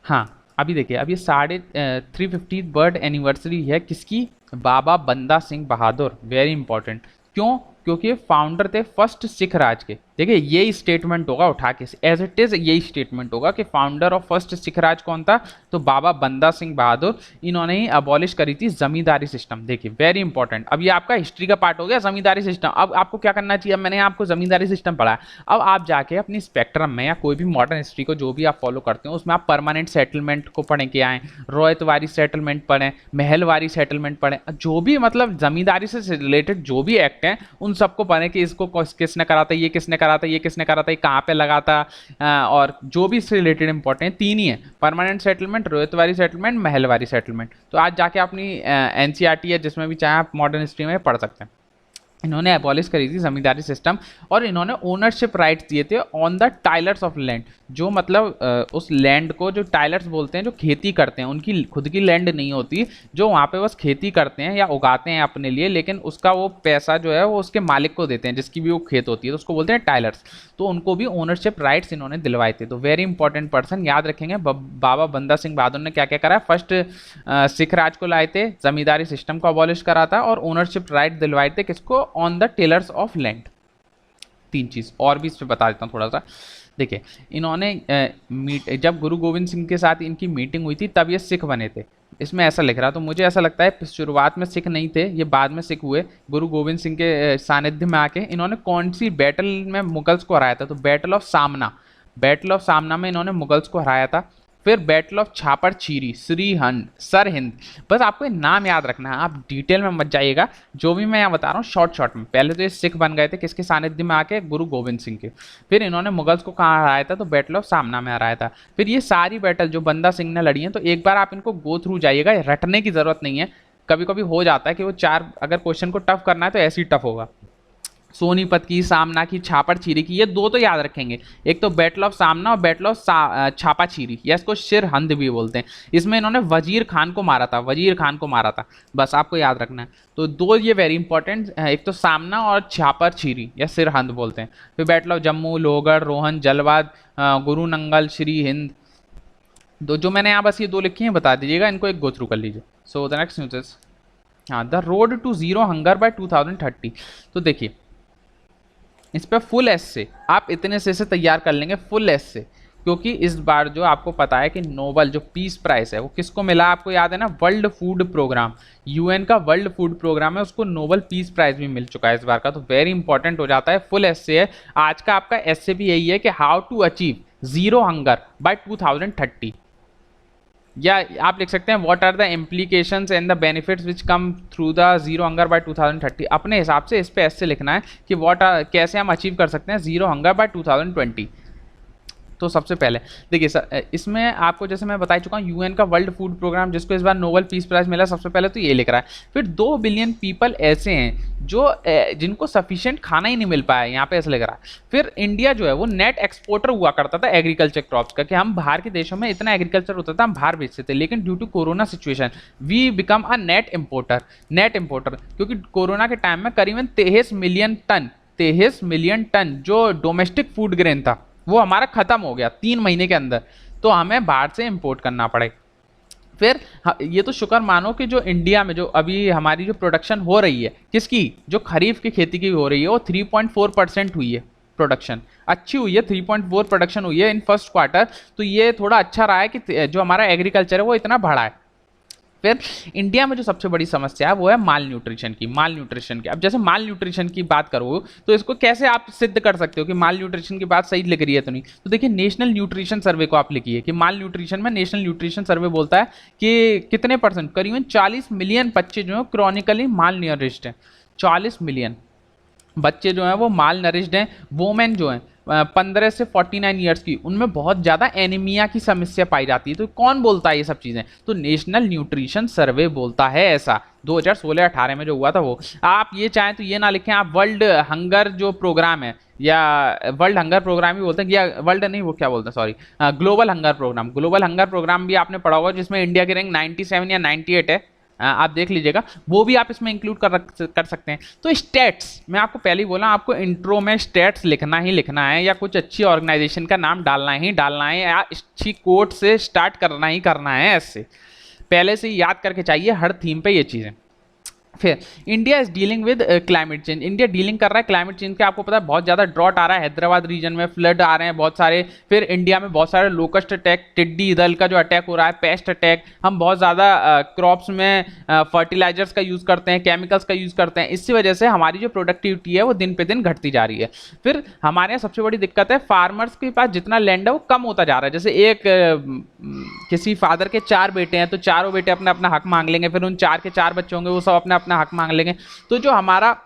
हाँ अभी देखिए, अब ये 350 बर्थ एनिवर्सरी है किसकी, बाबा बंदा सिंह बहादुर। वेरी इंपॉर्टेंट, क्यों, क्योंकि फाउंडर थे फर्स्ट सिख राज के। देखिए यही स्टेटमेंट होगा उठा के, एज इट इज यही स्टेटमेंट होगा कि फाउंडर ऑफ फर्स्ट सिख राज कौन था, तो बाबा बंदा सिंह बहादुर। इन्होंने ही अबॉलिश करी थी जमींदारी सिस्टम। देखिए वेरी इंपॉर्टेंट, अब ये आपका हिस्ट्री का पार्ट हो गया जमींदारी सिस्टम। अब आपको क्या करना चाहिए, अब मैंने आपको जमींदारी सिस्टम पढ़ाया, अब आप जाके अपनी स्पेक्ट्रम में या कोई भी मॉडर्न हिस्ट्री को जो भी आप फॉलो करते हो उसमें आप परमानेंट सेटलमेंट को पढ़ें के आए, रोयतवारी सेटलमेंट पढ़ें, महलवारी सेटलमेंट पढ़ें, जो भी मतलब जमींदारी से रिलेटेड जो भी एक्ट हैं उन सबको पढ़ें कि इसको किसने करा था, ये किसने करा था, ये किसने करा था, ये कहाँ पे लगा था, और जो भी इससे रिलेटेड इंपॉर्टेंट तीन ही है, permanent settlement, ryotwari settlement, mahalwari settlement. तो आज जाके अपनी एनसीईआरटी है जिसमें भी चाहे आप मॉडर्न हिस्ट्री में पढ़ सकते हैं। इन्होंने एबॉलिश करी थी जमींदारी सिस्टम और इन्होंने ओनरशिप राइट्स दिए थे ऑन द टाइलर्स ऑफ लैंड। जो मतलब उस लैंड को जो टाइलर्स बोलते हैं, जो खेती करते हैं, उनकी खुद की लैंड नहीं होती, जो वहाँ पे बस खेती करते हैं या उगाते हैं अपने लिए, लेकिन उसका वो पैसा जो है वो उसके मालिक को देते हैं जिसकी भी वो खेत होती है, तो उसको बोलते हैं टाइलर्स। तो उनको भी ओनरशिप राइट्स इन्होंने दिलवाए थे। तो वेरी इंपॉर्टेंट पर्सन, याद रखेंगे। बाबा बंदा सिंह बहादुर ने क्या क्या करा, फर्स्ट सिख राज को लाए थे, जमींदारी सिस्टम को अबॉलिश करा था और ओनरशिप राइट दिलवाए थे किसको, on the tillers of land. तीन चीज और भी इस पर बता देता हूँ थोड़ा सा। देखिए इन्होंने जब गुरु गोविंद सिंह के साथ इनकी मीटिंग हुई थी तब ये सिख बने थे, इसमें ऐसा लिख रहा, तो मुझे ऐसा लगता है शुरुआत में सिख नहीं थे, ये बाद में सिख हुए गुरु गोविंद सिंह के सानिध्य में आके। इन्होंने कौन सी बैटल में मुगल्स को हराया था, तो बैटल ऑफ सामना, बैटल ऑफ सामना में इन्होंने मुगल्स को हराया था। फिर बैटल ऑफ छापर चीरी, सर हिंद। बस आपको ये नाम याद रखना है, आप डिटेल में मत जाइएगा, जो भी मैं यहाँ बता रहा हूँ शॉर्ट में। पहले तो ये सिख बन गए थे किसके सानिध्य में आके, गुरु गोविंद सिंह के। फिर इन्होंने मुगल्स को कहाँ हराया था, तो बैटल ऑफ सामना में हराया था। फिर ये सारी बैटल जो बंदा सिंह ने लड़ी है, तो एक बार आप इनको गो थ्रू जाइएगा, रटने की जरूरत नहीं है। कभी कभी हो जाता है कि वो चार, अगर क्वेश्चन को टफ करना है तो ऐसे ही टफ होगा। सोनीपत की, सामना की, छापर चीरी की, ये दो तो याद रखेंगे, एक तो बैटल ऑफ सामना और बैटल ऑफ छापा चीरी, या इसको सिरहिंद भी बोलते हैं। इसमें इन्होंने वजीर खान को मारा था, वजीर खान को मारा था, बस आपको याद रखना है। तो दो ये वेरी इंपॉर्टेंट, एक तो सामना और छापर चीरी या सिरहिंद बोलते हैं। फिर बैटल ऑफ जम्मू, लोहगढ़, रोहन, जलवाद, गुरु नंगल, श्री हिंद। दो जो मैंने यहाँ बस ये दो लिखी हैं बता दीजिएगा, इनको एक गो थ्रू कर लीजिए। So the next news is, हाँ, the road to zero hunger by 2030। तो देखिए इस पर फुल एस से आप इतने से तैयार कर लेंगे, फुल एस से, क्योंकि इस बार जो आपको पता है कि नोबल जो पीस प्राइज है वो किसको मिला, आपको याद है ना, वर्ल्ड फूड प्रोग्राम, यूएन का वर्ल्ड फूड प्रोग्राम है, उसको नोबल पीस प्राइज भी मिल चुका है इस बार का। तो वेरी इंपॉर्टेंट हो जाता है, फुल एस से है। आज का आपका एस से भी यही है कि how to achieve zero hunger by 2030, या आप लिख सकते हैं what are the implications and the benefits which come through the zero hunger by 2030। अपने हिसाब से इस पे ऐसे लिखना है कि कैसे हम अचीव कर सकते हैं जीरो हंगर बाय 2020। तो सबसे पहले देखिए सर, इसमें आपको जैसे मैं बता चुका हूँ, यूएन का वर्ल्ड फूड प्रोग्राम जिसको इस बार नोबेल पीस प्राइज मिला, सबसे पहले तो ये लिख रहा है। फिर 2 बिलियन पीपल ऐसे हैं जो जिनको सफिशिएंट खाना ही नहीं मिल पाया, यहाँ पे ऐसे लिख रहा है। फिर इंडिया जो है वो नेट एक्सपोर्टर हुआ करता था एग्रीकल्चर क्रॉप्स का, कि हम बाहर के देशों में इतना एग्रीकल्चर होता था हम बाहर बेचते थे, लेकिन due to corona situation we become a net importer, क्योंकि कोरोना के टाइम में करीबन 23 मिलियन टन जो डोमेस्टिक फूड ग्रेन था वो हमारा खत्म हो गया 3 महीने के अंदर, तो हमें बाहर से इंपोर्ट करना पड़े। फिर ये तो शुक्र मानो कि जो इंडिया में जो अभी हमारी जो प्रोडक्शन हो रही है, किसकी, जो खरीफ की खेती की हो रही है, वो 3.4% हुई है, प्रोडक्शन अच्छी हुई है, 3.4 प्रोडक्शन हुई है इन फर्स्ट क्वार्टर। तो ये थोड़ा अच्छा रहा है कि जो हमारा एग्रीकल्चर है वो इतना बढ़ा है। फिर इंडिया में जो सबसे बड़ी समस्या है वो है माल न्यूट्रिशन की। अब जैसे माल न्यूट्रिशन की बात करो तो इसको कैसे आप सिद्ध कर सकते हो कि माल न्यूट्रिशन की बात सही लिख रही है तो नहीं, तो देखिए नेशनल न्यूट्रिशन सर्वे को आप लिखिए कि माल न्यूट्रिशन में नेशनल न्यूट्रिशन सर्वे बोलता है कि कितने परसेंट, करीबन 40 मिलियन बच्चे जो है क्रॉनिकली माल नरिश्ड हैं। 40 मिलियन बच्चे जो हैं वो माल नरिश्ड हैं। वोमेन जो हैं 15 से 49 ईयर्स की, उनमें बहुत ज़्यादा एनीमिया की समस्या पाई जाती है। तो कौन बोलता है ये सब चीज़ें? तो नेशनल न्यूट्रिशन सर्वे बोलता है ऐसा, 2016-18 में जो हुआ था वो। आप ये चाहें तो ये ना लिखें, आप वर्ल्ड हंगर जो प्रोग्राम है, या वर्ल्ड हंगर प्रोग्राम ही बोलते हैं, या वर्ल्ड नहीं, वो क्या बोलते हैं, sorry, global hunger programme. Global hunger programme भी आपने पढ़ा होगा, जिसमें इंडिया की रैंक 97 या 98 है। आप देख लीजिएगा, वो भी आप इसमें इंक्लूड कर सकते हैं। तो स्टेट्स, मैं आपको पहले ही बोला, आपको इंट्रो में स्टेट्स लिखना ही लिखना है, या कुछ अच्छी ऑर्गेनाइजेशन का नाम डालना ही डालना है, या अच्छी कोट से स्टार्ट करना ही करना है। ऐसे पहले से ही याद करके चाहिए हर थीम पे ये चीज़ें। फिर India is dealing with climate change, India dealing कर रहा है क्लाइमेट चेंज के। आपको पता है बहुत ज़्यादा ड्रॉट आ रहा है हैदराबाद रीजन में, फ्लड आ रहे हैं बहुत सारे। फिर इंडिया में बहुत सारे लोकस्ट अटैक, टिड्डी दल का जो अटैक हो रहा है, पेस्ट अटैक। हम बहुत ज़्यादा क्रॉप्स में फर्टिलाइजर्स का यूज़ करते हैं, केमिकल्स का यूज़ करते हैं, इसी वजह से हमारी जो प्रोडक्टिविटी है वो दिन पे दिन घटती जा रही है। फिर हमारे यहाँ सबसे बड़ी दिक्कत है, फार्मर्स के पास जितना लैंड है वो कम होता जा रहा है। जैसे एक किसी फादर के 4 बेटे हैं, तो चारों बेटे अपना अपना हक मांग लेंगे, फिर उन 4 के 4 बच्चे होंगे, वो सब अपना अपना हक मांग लेंगे। तो जो हमारा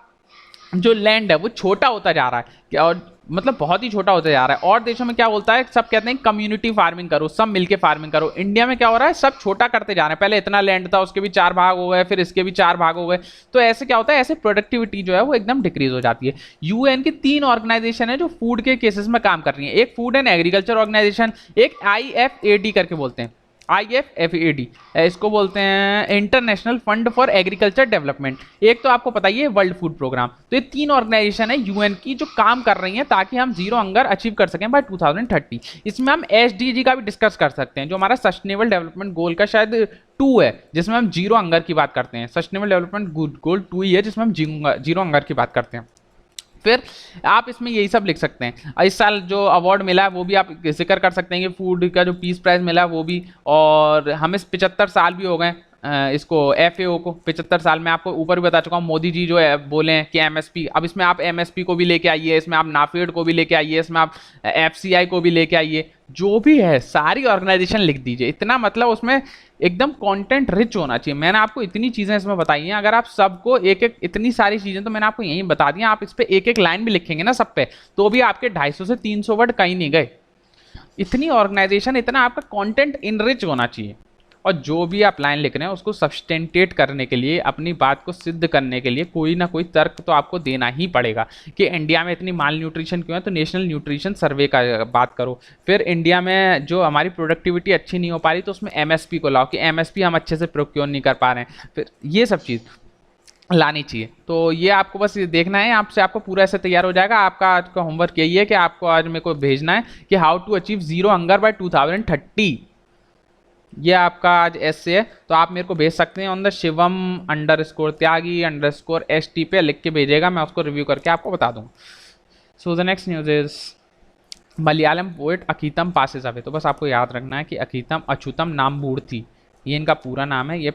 जो लैंड है वो छोटा होता जा रहा है, और मतलब बहुत ही छोटा होता जा रहा है। और देशों में क्या बोलता है, सब कहते हैं कम्युनिटी फार्मिंग करो, सब मिलके फार्मिंग करो। इंडिया में क्या हो रहा है, सब छोटा करते जा रहे हैं। पहले इतना लैंड था, उसके भी 4 भाग हो गए, फिर इसके भी 4 भाग हो गए। तो ऐसे क्या होता है, ऐसे प्रोडक्टिविटी जो है वो एकदम डिक्रीज हो जाती है। यूएन की 3 ऑर्गेनाइजेशन है जो फूड के केसेस में काम कर रही है। एक फूड एंड एग्रीकल्चर ऑर्गेनाइजेशन, एक IFAD करके बोलते हैं, IFAD, इसको बोलते हैं international fund for agriculture development. एक तो आपको पता ही है वर्ल्ड फूड प्रोग्राम। तो ये 3 ऑर्गेनाइजेशन है यूएन की जो काम कर रही हैं ताकि हम जीरो हंगर अचीव कर सकें बाय 2030। इसमें हम SDG का भी डिस्कस कर सकते हैं, जो हमारा सस्टेनेबल डेवलपमेंट गोल का शायद 2 है, जिसमें हम जीरो हंगर की बात करते हैं। सस्टेनेबल डेवलपमेंट गोल 2 ही है जिसमें हम जीरो हंगर की बात करते हैं। फिर आप इसमें यही सब लिख सकते हैं। इस साल जो अवार्ड मिला है वो भी आप जिक्र कर सकते हैं कि फूड का जो पीस प्राइज मिला है वो भी। और हमें 75 साल भी हो गए इसको FAO को। 75 साल में आपको ऊपर भी बता चुका हूँ, मोदी जी जो है बोले हैं कि MSP, अब इसमें आप MSP को भी लेके आइए, इसमें आप नाफेड को भी लेके आइए, इसमें आप FCI को भी लेके आइए, जो भी है सारी ऑर्गेनाइजेशन लिख दीजिए। इतना मतलब उसमें एकदम कंटेंट रिच होना चाहिए। मैंने आपको इतनी चीज़ें इसमें बताई हैं, अगर आप सबको एक एक, इतनी सारी चीज़ें तो मैंने आपको यहीं बता दी हैं, आप इस पर एक एक लाइन भी लिखेंगे ना सब पे, तो भी आपके 250 से 300 वर्ड कहीं नहीं गए। इतनी ऑर्गेनाइजेशन, इतना आपका कंटेंट इनरिच होना चाहिए। और जो भी आप लाइन लिख रहे हैं उसको सब्सटेंटेट करने के लिए, अपनी बात को सिद्ध करने के लिए कोई ना कोई तर्क तो आपको देना ही पड़ेगा कि इंडिया में इतनी माल न्यूट्रिशन क्यों है, तो नेशनल न्यूट्रिशन सर्वे का बात करो। फिर इंडिया में जो हमारी प्रोडक्टिविटी अच्छी नहीं हो पा रही, तो उसमें MSP को लाओ कि MSP हम अच्छे से प्रोक्योर नहीं कर पा रहे हैं। फिर ये सब चीज़ लानी चाहिए। तो ये आपको बस ये देखना है, आपसे आपको पूरा ऐसे तैयार हो जाएगा। आपका आज का होमवर्क यही है कि आपको आज मेरे को भेजना है कि how to achieve zero hunger by 2030। ये आपका आज ऐसे है, तो आप मेरे को भेज सकते हैं ऑन द शिवम_त्यागी_ST पे लिख के भेजेगा, मैं उसको रिव्यू करके आपको बता दूंगा। So the next news is Malayalam poet Akkitham passes away. तो बस आपको याद रखना है कि अकीतम अच्युतम नाममूर्ति, ये इनका पूरा नाम है। ये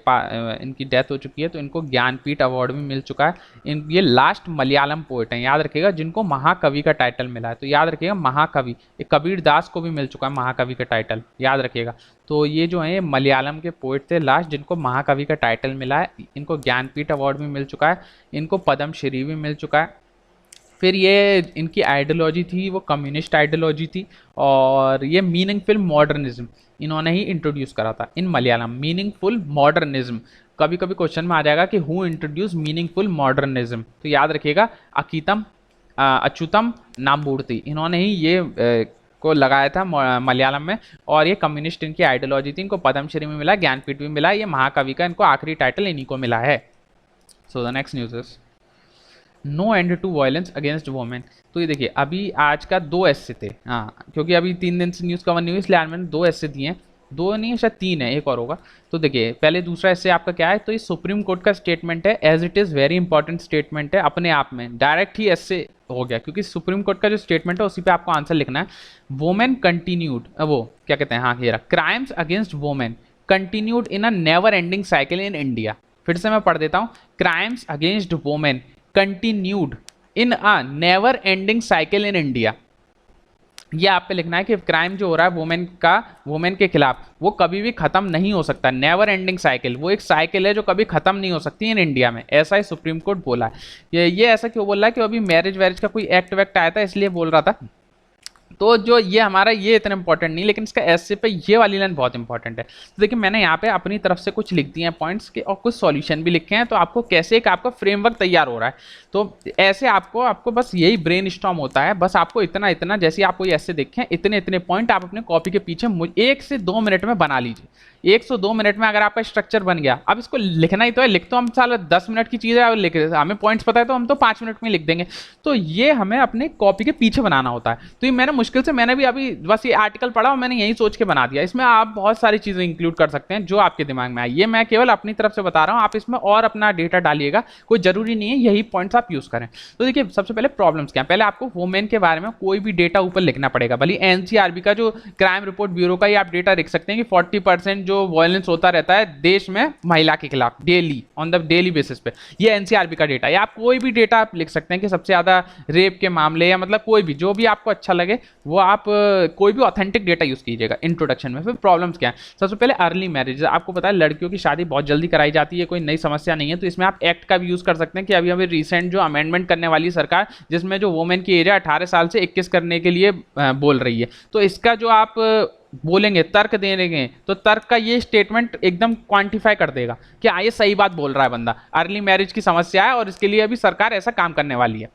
इनकी डेथ हो चुकी है, तो इनको ज्ञानपीठ अवार्ड भी मिल चुका है। ये लास्ट मलयालम पोएट हैं, याद रखिएगा, जिनको महाकवि का टाइटल मिला है। तो याद रखिएगा महाकवि, कबीर दास को भी मिल चुका है महाकवि का टाइटल, याद रखिएगा। तो ये जो है मलयालम के पोएट थे लास्ट, जिनको महाकवि का टाइटल मिला है। इनको ज्ञानपीठ अवार्ड भी मिल चुका है, इनको पद्मश्री भी मिल चुका है। फिर ये इनकी आइडियोलॉजी थी वो कम्युनिस्ट आइडियोलॉजी थी, और ये मीनिंगफुल मॉडर्निज्म इन्होंने ही इंट्रोड्यूस करा था इन मलयालम। मीनिंगफुल मॉडर्निज्म, कभी कभी क्वेश्चन में आ जाएगा कि हु इंट्रोड्यूस मीनिंगफुल मॉडर्निज्म, तो याद रखिएगा अकीतम अच्युतम नाममूर्ति, इन्होंने ही ये को लगाया था मलयालम में। और ये कम्युनिस्ट इनकी आइडियोलॉजी थी, इनको पद्मश्री में मिला, ज्ञानपीठ भी मिला। ये महाकवि का इनको आखिरी टाइटल इन्हीं को मिला है। So the next news is no end to violence against women. तो ये देखिए, अभी आज का 2 ऐसे थे, हाँ, क्योंकि अभी 3 दिन से न्यूज़ कवर नहीं हुई, इसलिए आज मैंने 2 ऐसे दिए हैं। 2 नहीं, शायद 3 है, एक और होगा। तो देखिए, पहले दूसरा ऐसे आपका क्या है, तो ये सुप्रीम कोर्ट का स्टेटमेंट है, as it is very important statement है अपने आप में। डायरेक्ट ही ऐसे हो गया, क्योंकि सुप्रीम कोर्ट का जो स्टेटमेंट है उसी पे आपको आंसर लिखना है। वोमेन कंटिन्यूड, वो क्या कहते हैं, हाँ ये रहा, crimes against women continued in a never ending cycle in India. फिर से मैं पढ़ देता हूँ, crimes against women continued in a never ending cycle in India। ये आप पे लिखना है कि क्राइम जो हो रहा है वुमेन के खिलाफ, वो कभी भी खत्म नहीं हो सकता। नेवर एंडिंग साइकिल, वो एक साइकिल है जो कभी खत्म नहीं हो सकती इन इंडिया में, ऐसा ही सुप्रीम कोर्ट बोला है। ये ऐसा क्यों बोल रहा है कि अभी मैरिज वैरिज का कोई एक्ट वैक्ट आया था, इसलिए बोल रहा था तो जो ये हमारा ये इतना इंपॉर्टेंट नहीं, लेकिन इसका ऐसे पे ये वाली लाइन बहुत इंपॉर्टेंट है। तो देखिए मैंने यहाँ पे अपनी तरफ से कुछ लिख दिए हैं पॉइंट्स के और कुछ सॉल्यूशन भी लिखे हैं, तो आपको कैसे एक आपका फ्रेमवर्क तैयार हो रहा है। तो ऐसे आपको बस यही ब्रेन स्टॉर्म होता है, बस आपको इतना इतना जैसे आपको ऐसे देखें इतने इतने पॉइंट आप अपने कॉपी के पीछे 1 से 2 मिनट में बना लीजिए। 1 से 2 मिनट में अगर आपका स्ट्रक्चर बन गया, अब इसको लिखना ही तो है, लिख तो हम साल 10 मिनट की चीज़ है, लिख हमें पॉइंट्स पता है तो हम तो 5 मिनट में लिख देंगे। तो ये हमें अपने कॉपी के पीछे बनाना होता है। तो ये मैंने मुश्किल से, मैंने भी अभी बस ये आर्टिकल पढ़ा और मैंने यही सोच के बना दिया। इसमें आप बहुत सारी चीज़ें इंक्लूड कर सकते हैं जो आपके दिमाग में आए, ये मैं केवल अपनी तरफ से बता रहा हूँ, आप इसमें और अपना डेटा डालिएगा, कोई जरूरी नहीं है यही पॉइंट्स आप यूज़ करें। तो देखिए सबसे पहले प्रॉब्लम्स क्या है, पहले आपको वुमेन के बारे में कोई भी डेटा ऊपर लिखना पड़ेगा। भले एनसीआरबी का जो क्राइम रिपोर्ट ब्यूरो का ही आप डेटा लिख सकते हैं कि 40% जो वायलेंस होता रहता है देश में महिला के खिलाफ daily, on the daily basis पे, ये एनसीआरबी का डेटा, या आप कोई भी डेटा आप लिख सकते हैं कि सबसे ज़्यादा रेप के मामले, या मतलब कोई भी जो भी आपको अच्छा लगे वो आप कोई भी ऑथेंटिक डेटा यूज़ कीजिएगा इंट्रोडक्शन में। फिर प्रॉब्लम्स क्या है, सबसे पहले अर्ली मैरिज, आपको पता है लड़कियों की शादी बहुत जल्दी कराई जाती है, कोई नई समस्या नहीं है। तो इसमें आप एक्ट का भी यूज़ कर सकते हैं कि अभी अभी रिसेंट जो अमेंडमेंट करने वाली सरकार, जिसमें जो वुमेन की एज 18 साल से 21 करने के लिए बोल रही है, तो इसका जो आप बोलेंगे तर्क देंगे तो तर्क का ये स्टेटमेंट एकदम क्वांटिफाई कर देगा कि हाँ ये सही बात बोल रहा है बंदा, अर्ली मैरिज की समस्या है और इसके लिए अभी सरकार ऐसा काम करने वाली है।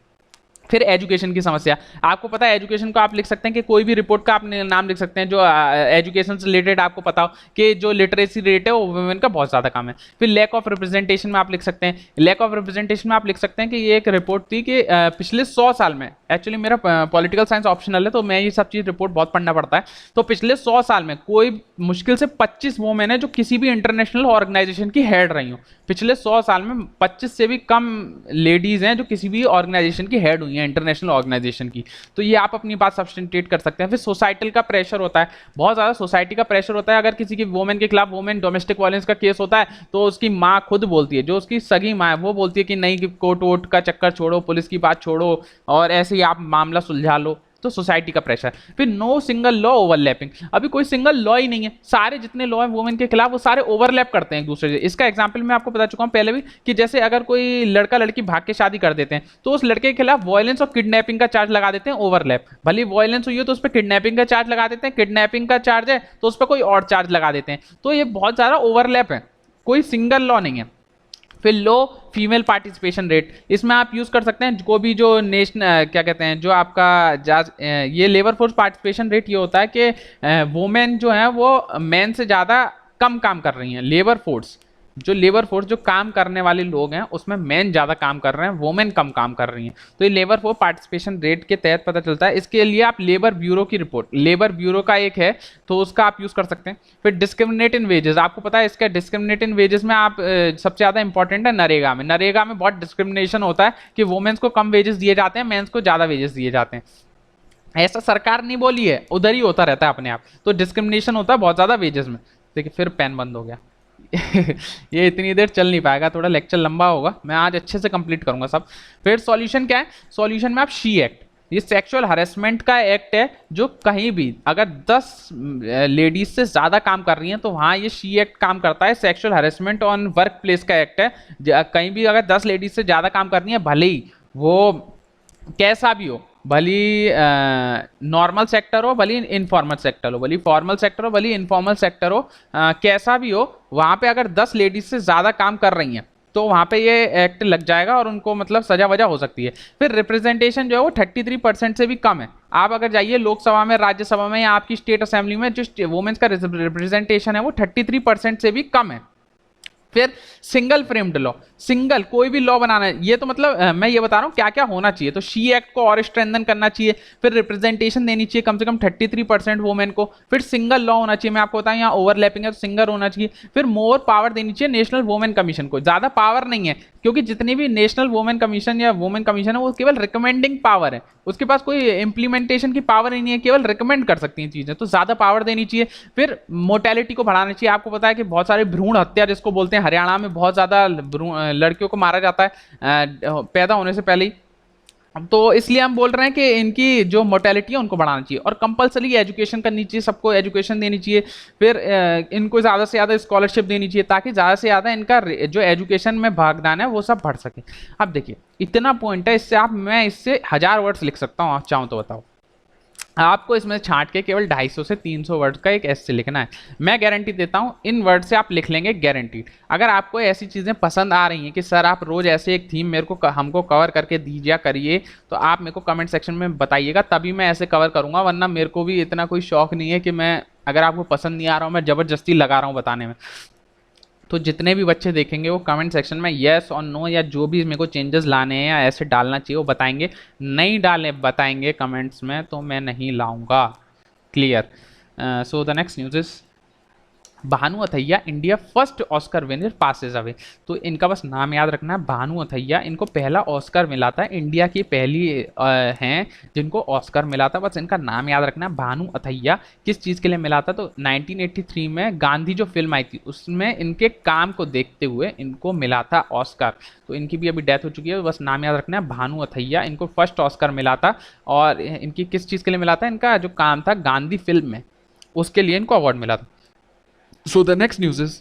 फिर एजुकेशन की समस्या, आपको पता है एजुकेशन को आप लिख सकते हैं कि कोई भी रिपोर्ट का आप नाम लिख सकते हैं जो एजुकेशन से रिलेटेड आपको पता हो कि जो लिटरेसी रेट है वो वुमेन का बहुत ज़्यादा कम है। फिर लैक ऑफ रिप्रेजेंटेशन में आप लिख सकते हैं, लैक ऑफ रिप्रेजेंटेशन में आप लिख सकते हैं कि ये एक रिपोर्ट थी कि पिछले 100 साल में, एक्चुअली मेरा पॉलिटिकल साइंस ऑप्शनल है तो मैं ये सब चीज़ रिपोर्ट बहुत पढ़ना पड़ता है, तो पिछले 100 साल में कोई मुश्किल से 25 वुमेन है जो किसी भी इंटरनेशनल ऑर्गेनाइजेशन की हेड रही हो। पिछले 100 साल में 25 से भी कम लेडीज हैं जो किसी भी ऑर्गेनाइजेशन की हेड हुई हैं, इंटरनेशनल ऑर्गेनाइजेशन की। तो ये आप अपनी बात सब्सटेंटिएट कर सकते हैं। फिर सोसाइटल का प्रेशर होता है, बहुत ज़्यादा सोसाइटी का प्रेशर होता है। अगर किसी की वुमेन के खिलाफ वुमेन डोमेस्टिक वायलेंस का केस होता है तो उसकी माँ खुद बोलती है, जो उसकी सगी माँ है वो बोलती है कि नहीं, कि कोर्ट वोट का चक्कर छोड़ो, पुलिस की बात छोड़ो और ऐसे ही आप मामला सुलझा लो। तो सोसाइटी का प्रेशर। फिर नो सिंगल लॉ ओवरलैपिंग, अभी कोई सिंगल लॉ ही नहीं है, सारे जितने लॉ है वुमेन के खिलाफ वो सारे ओवरलैप करते हैं एक दूसरे से। इसका एग्जांपल मैं आपको बता चुका हूं पहले भी कि जैसे अगर कोई लड़का लड़की भाग के शादी कर देते हैं तो उस लड़के के खिलाफ वायलेंस और किडनैपिंग का चार्ज लगा देते हैं, ओवरलैप। भले वायलेंस हुई हो तो उस पर किडनैपिंग का चार्ज लगा देते हैं, किडनैपिंग का चार्ज है तो उस पर कोई और चार्ज लगा देते हैं। तो ये बहुत ज़्यादा ओवरलैप है, कोई सिंगल लॉ नहीं है। फिर लो फीमेल पार्टिसिपेशन रेट, इसमें आप यूज़ कर सकते हैं को भी जो नेशनल क्या कहते हैं जो आपका ये लेबर फोर्स पार्टिसिपेशन रेट ये होता है कि वुमेन जो है वो मैन से ज़्यादा कम काम कर रही हैं। लेबर फोर्स जो काम करने वाले लोग हैं उसमें मैन ज़्यादा काम कर रहे हैं, वुमेन कम काम कर रही हैं। तो ये लेबर फोर्स पार्टिसिपेशन रेट के तहत पता चलता है। इसके लिए आप लेबर ब्यूरो की रिपोर्ट, लेबर ब्यूरो का एक है तो उसका आप यूज़ कर सकते हैं। फिर डिस्क्रिमिनेट इन वेजेस, आपको पता है इसका डिस्क्रिमिनेट इन वेजेस में आप सबसे ज़्यादा इंपॉर्टेंट है नरेगा में। नरेगा में बहुत डिस्क्रिमिनेशन होता है कि वुमेन्स को कम वेजेस दिए जाते हैं, मेंस को ज़्यादा वेजेस दिए जाते हैं। ऐसा सरकार नहीं बोली है, उधर ही होता रहता है अपने आप। तो डिस्क्रिमिनेशन होता है बहुत ज़्यादा वेजेस में। देखिए फिर पेन बंद हो गया ये इतनी देर चल नहीं पाएगा, थोड़ा लेक्चर लंबा होगा, मैं आज अच्छे से कंप्लीट करूंगा सब। फिर सॉल्यूशन क्या है, सॉल्यूशन में आप शी एक्ट, ये सेक्सुअल हरेसमेंट का एक्ट है जो कहीं भी अगर 10 लेडीज से ज़्यादा काम कर रही हैं तो वहाँ ये शी एक्ट काम करता है। Sexual harassment on work place का एक्ट है, कहीं भी अगर 10 लेडीज से ज़्यादा काम कर रही हैं, भले ही वो कैसा भी हो, भली नॉर्मल सेक्टर हो, भली इनफॉर्मल सेक्टर हो, भली फॉर्मल सेक्टर हो, भली इनफॉर्मल सेक्टर हो, कैसा भी हो, वहाँ पे अगर 10 लेडीज से ज़्यादा काम कर रही हैं तो वहाँ पे ये एक्ट लग जाएगा और उनको मतलब सजा वजह हो सकती है। फिर रिप्रेजेंटेशन जो है वो 33% से भी कम है। आप अगर जाइए लोकसभा में, राज्यसभा में या आपकी स्टेट असेंबली में जो वुमेन्स का रिप्रेजेंटेशन है वो 33% से भी कम है। फिर सिंगल फ्रेम्ड लॉ, सिंगल कोई भी लॉ बनाना है, ये तो मतलब मैं ये बता रहा हूँ क्या क्या होना चाहिए। तो शी एक्ट को और स्ट्रेंथन करना चाहिए, फिर रिप्रेजेंटेशन देनी चाहिए कम से कम 33% वुमेन को, फिर सिंगल लॉ होना चाहिए, मैं आपको बताऊँ यहाँ ओवरलैपिंग है तो सिंगल होना चाहिए। फिर मोर पावर देनी चाहिए नेशनल वुमेन कमीशन को, ज़्यादा पावर नहीं है क्योंकि जितनी भी नेशनल वुमेन कमीशन या वुमेन कमीशन है वो केवल रिकमेंडिंग पावर है, उसके पास कोई इंप्लीमेंटेशन की पावर ही नहीं है, केवल रिकमेंड कर सकती हैं चीज़ें, तो ज़्यादा पावर देनी चाहिए। फिर मोर्टेलिटी को बढ़ाना चाहिए, आपको पता है कि बहुत सारे भ्रूण हत्या जिसको बोलते हैं, हरियाणा में बहुत ज़्यादा लड़कियों को मारा जाता है पैदा होने से पहले ही, तो इसलिए हम बोल रहे हैं कि इनकी जो मोर्टेलिटी है उनको बढ़ाना चाहिए। और कंपलसरी एजुकेशन करनी चाहिए, सबको एजुकेशन देनी चाहिए। फिर इनको ज़्यादा से ज़्यादा स्कॉलरशिप देनी चाहिए ताकि ज़्यादा से ज़्यादा इनका जो एजुकेशन में भागदान है वो सब बढ़ सके। अब देखिए इतना पॉइंट है, इससे मैं इससे 1000 वर्ड्स लिख सकता हूँ, आप चाहो तो बताओ। आपको इसमें छांट के केवल 250 से 300 वर्ड का एक ऐसे लिखना है। मैं गारंटी देता हूँ इन वर्ड से आप लिख लेंगे गारंटीड। अगर आपको ऐसी चीज़ें पसंद आ रही हैं कि सर आप रोज़ ऐसे एक थीम मेरे को हमको कवर करके दीजिए करिए, तो आप मेरे को कमेंट सेक्शन में बताइएगा, तभी मैं ऐसे कवर करूँगा, वरना मेरे को भी इतना कोई शौक नहीं है कि मैं, अगर आपको पसंद नहीं आ रहा हूँ, मैं ज़बरदस्ती लगा रहा हूँ बताने में। तो जितने भी बच्चे देखेंगे वो कमेंट सेक्शन में येस और नो या जो भी मेरे को चेंजेस लाने हैं या ऐसे डालना चाहिए वो बताएंगे, नहीं डाले बताएंगे कमेंट्स में तो मैं नहीं लाऊंगा। Clear. So the next news is Bhanu Athaiya India first Oscar winner passes away. तो इनका बस नाम याद रखना है, भानु अथैया, इनको पहला ऑस्कर मिला था, इंडिया की पहली हैं जिनको ऑस्कर मिला था, बस इनका नाम याद रखना है भानु अथैया। किस चीज़ के लिए मिला था? तो 1983 में गांधी जो फिल्म आई थी उसमें इनके काम को देखते हुए इनको मिला था ऑस्कर। तो इनकी भी अभी डेथ हो चुकी है, बस नाम याद रखना है भानु अथैया, इनको फर्स्ट ऑस्कर मिला था। और इनकी किस चीज़ के लिए मिला था? इनका जो काम था गांधी फिल्म में, उसके लिए इनको अवार्ड मिला था। So the next news is,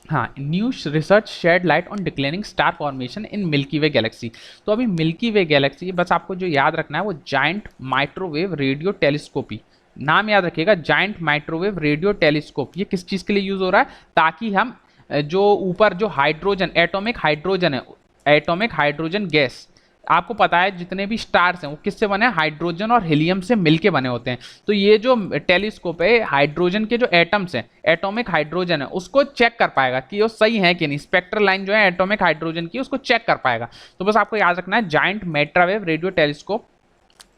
हाँ, new research shed light on declaring star formation in milky way galaxy. तो अभी मिल्की वे गैलेक्सी, बस आपको जो याद रखना है वो जायंट माइक्रोवेव रेडियो टेलीस्कोपी, नाम याद रखिएगा, जायंट माइक्रोवेव रेडियो टेलीस्कोप। ये किस चीज़ के लिए यूज़ हो रहा है? ताकि हम जो ऊपर जो हाइड्रोजन, एटॉमिक हाइड्रोजन है, एटॉमिक हाइड्रोजन गैस, आपको पता है जितने भी स्टार्स हैं वो किससे बने हैं? हाइड्रोजन और हीलियम से मिलके बने होते हैं। तो ये जो टेलीस्कोप है हाइड्रोजन के जो एटम्स हैं, एटॉमिक हाइड्रोजन है, उसको चेक कर पाएगा कि वो सही है कि नहीं। स्पेक्ट्रल लाइन जो है एटॉमिक हाइड्रोजन की, उसको चेक कर पाएगा। तो बस आपको याद रखना है जायंट माइक्रोवेव रेडियो टेलीस्कोप,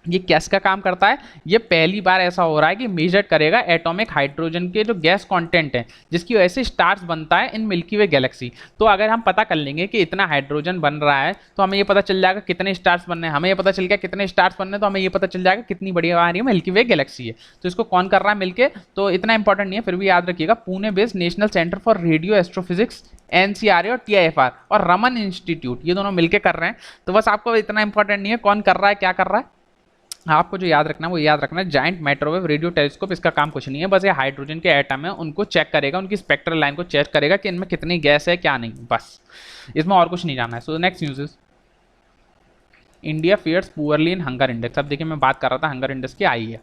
ये कैसे का काम करता है? ये पहली बार ऐसा हो रहा है कि मेजर करेगा एटॉमिक हाइड्रोजन के जो गैस कंटेंट है, जिसकी वजह से स्टार्स बनता है इन मिल्की वे गैलेक्सी। तो अगर हम पता कर लेंगे कि इतना हाइड्रोजन बन रहा है तो हमें ये पता चल जाएगा कितने स्टार्स बनने हैं, हमें ये पता चल गया कितने स्टार्स बनने हैं, तो हमें ये पता चल जाएगा कितनी बड़ी हमारी मिल्की वे गैलेक्सी है। तो इसको कौन कर रहा है मिलके? तो इतना इंपॉर्टेंट नहीं है, फिर भी याद रखिएगा, Pune based national centre for radio astrophysics, NCRA और TIFR और रमन इंस्टीट्यूट, ये दोनों मिलकर कर रहे हैं। तो बस आपको इतना इंपॉर्टेंट नहीं है कौन कर रहा है, क्या कर रहा है, आपको जो याद रखना है वो याद रखना है जायंट माइक्रोवेव रेडियो टेलीस्कोप। इसका काम कुछ नहीं है, बस ये हाइड्रोजन के एटम है उनको चेक करेगा, उनकी स्पेक्ट्रल लाइन को चेक करेगा कि इनमें कितनी गैस है क्या नहीं, बस इसमें और कुछ नहीं जानना है। So next news is India fares poorly in hunger index. अब देखिए मैं बात कर रहा था हंगर इंडेक्स की, आई है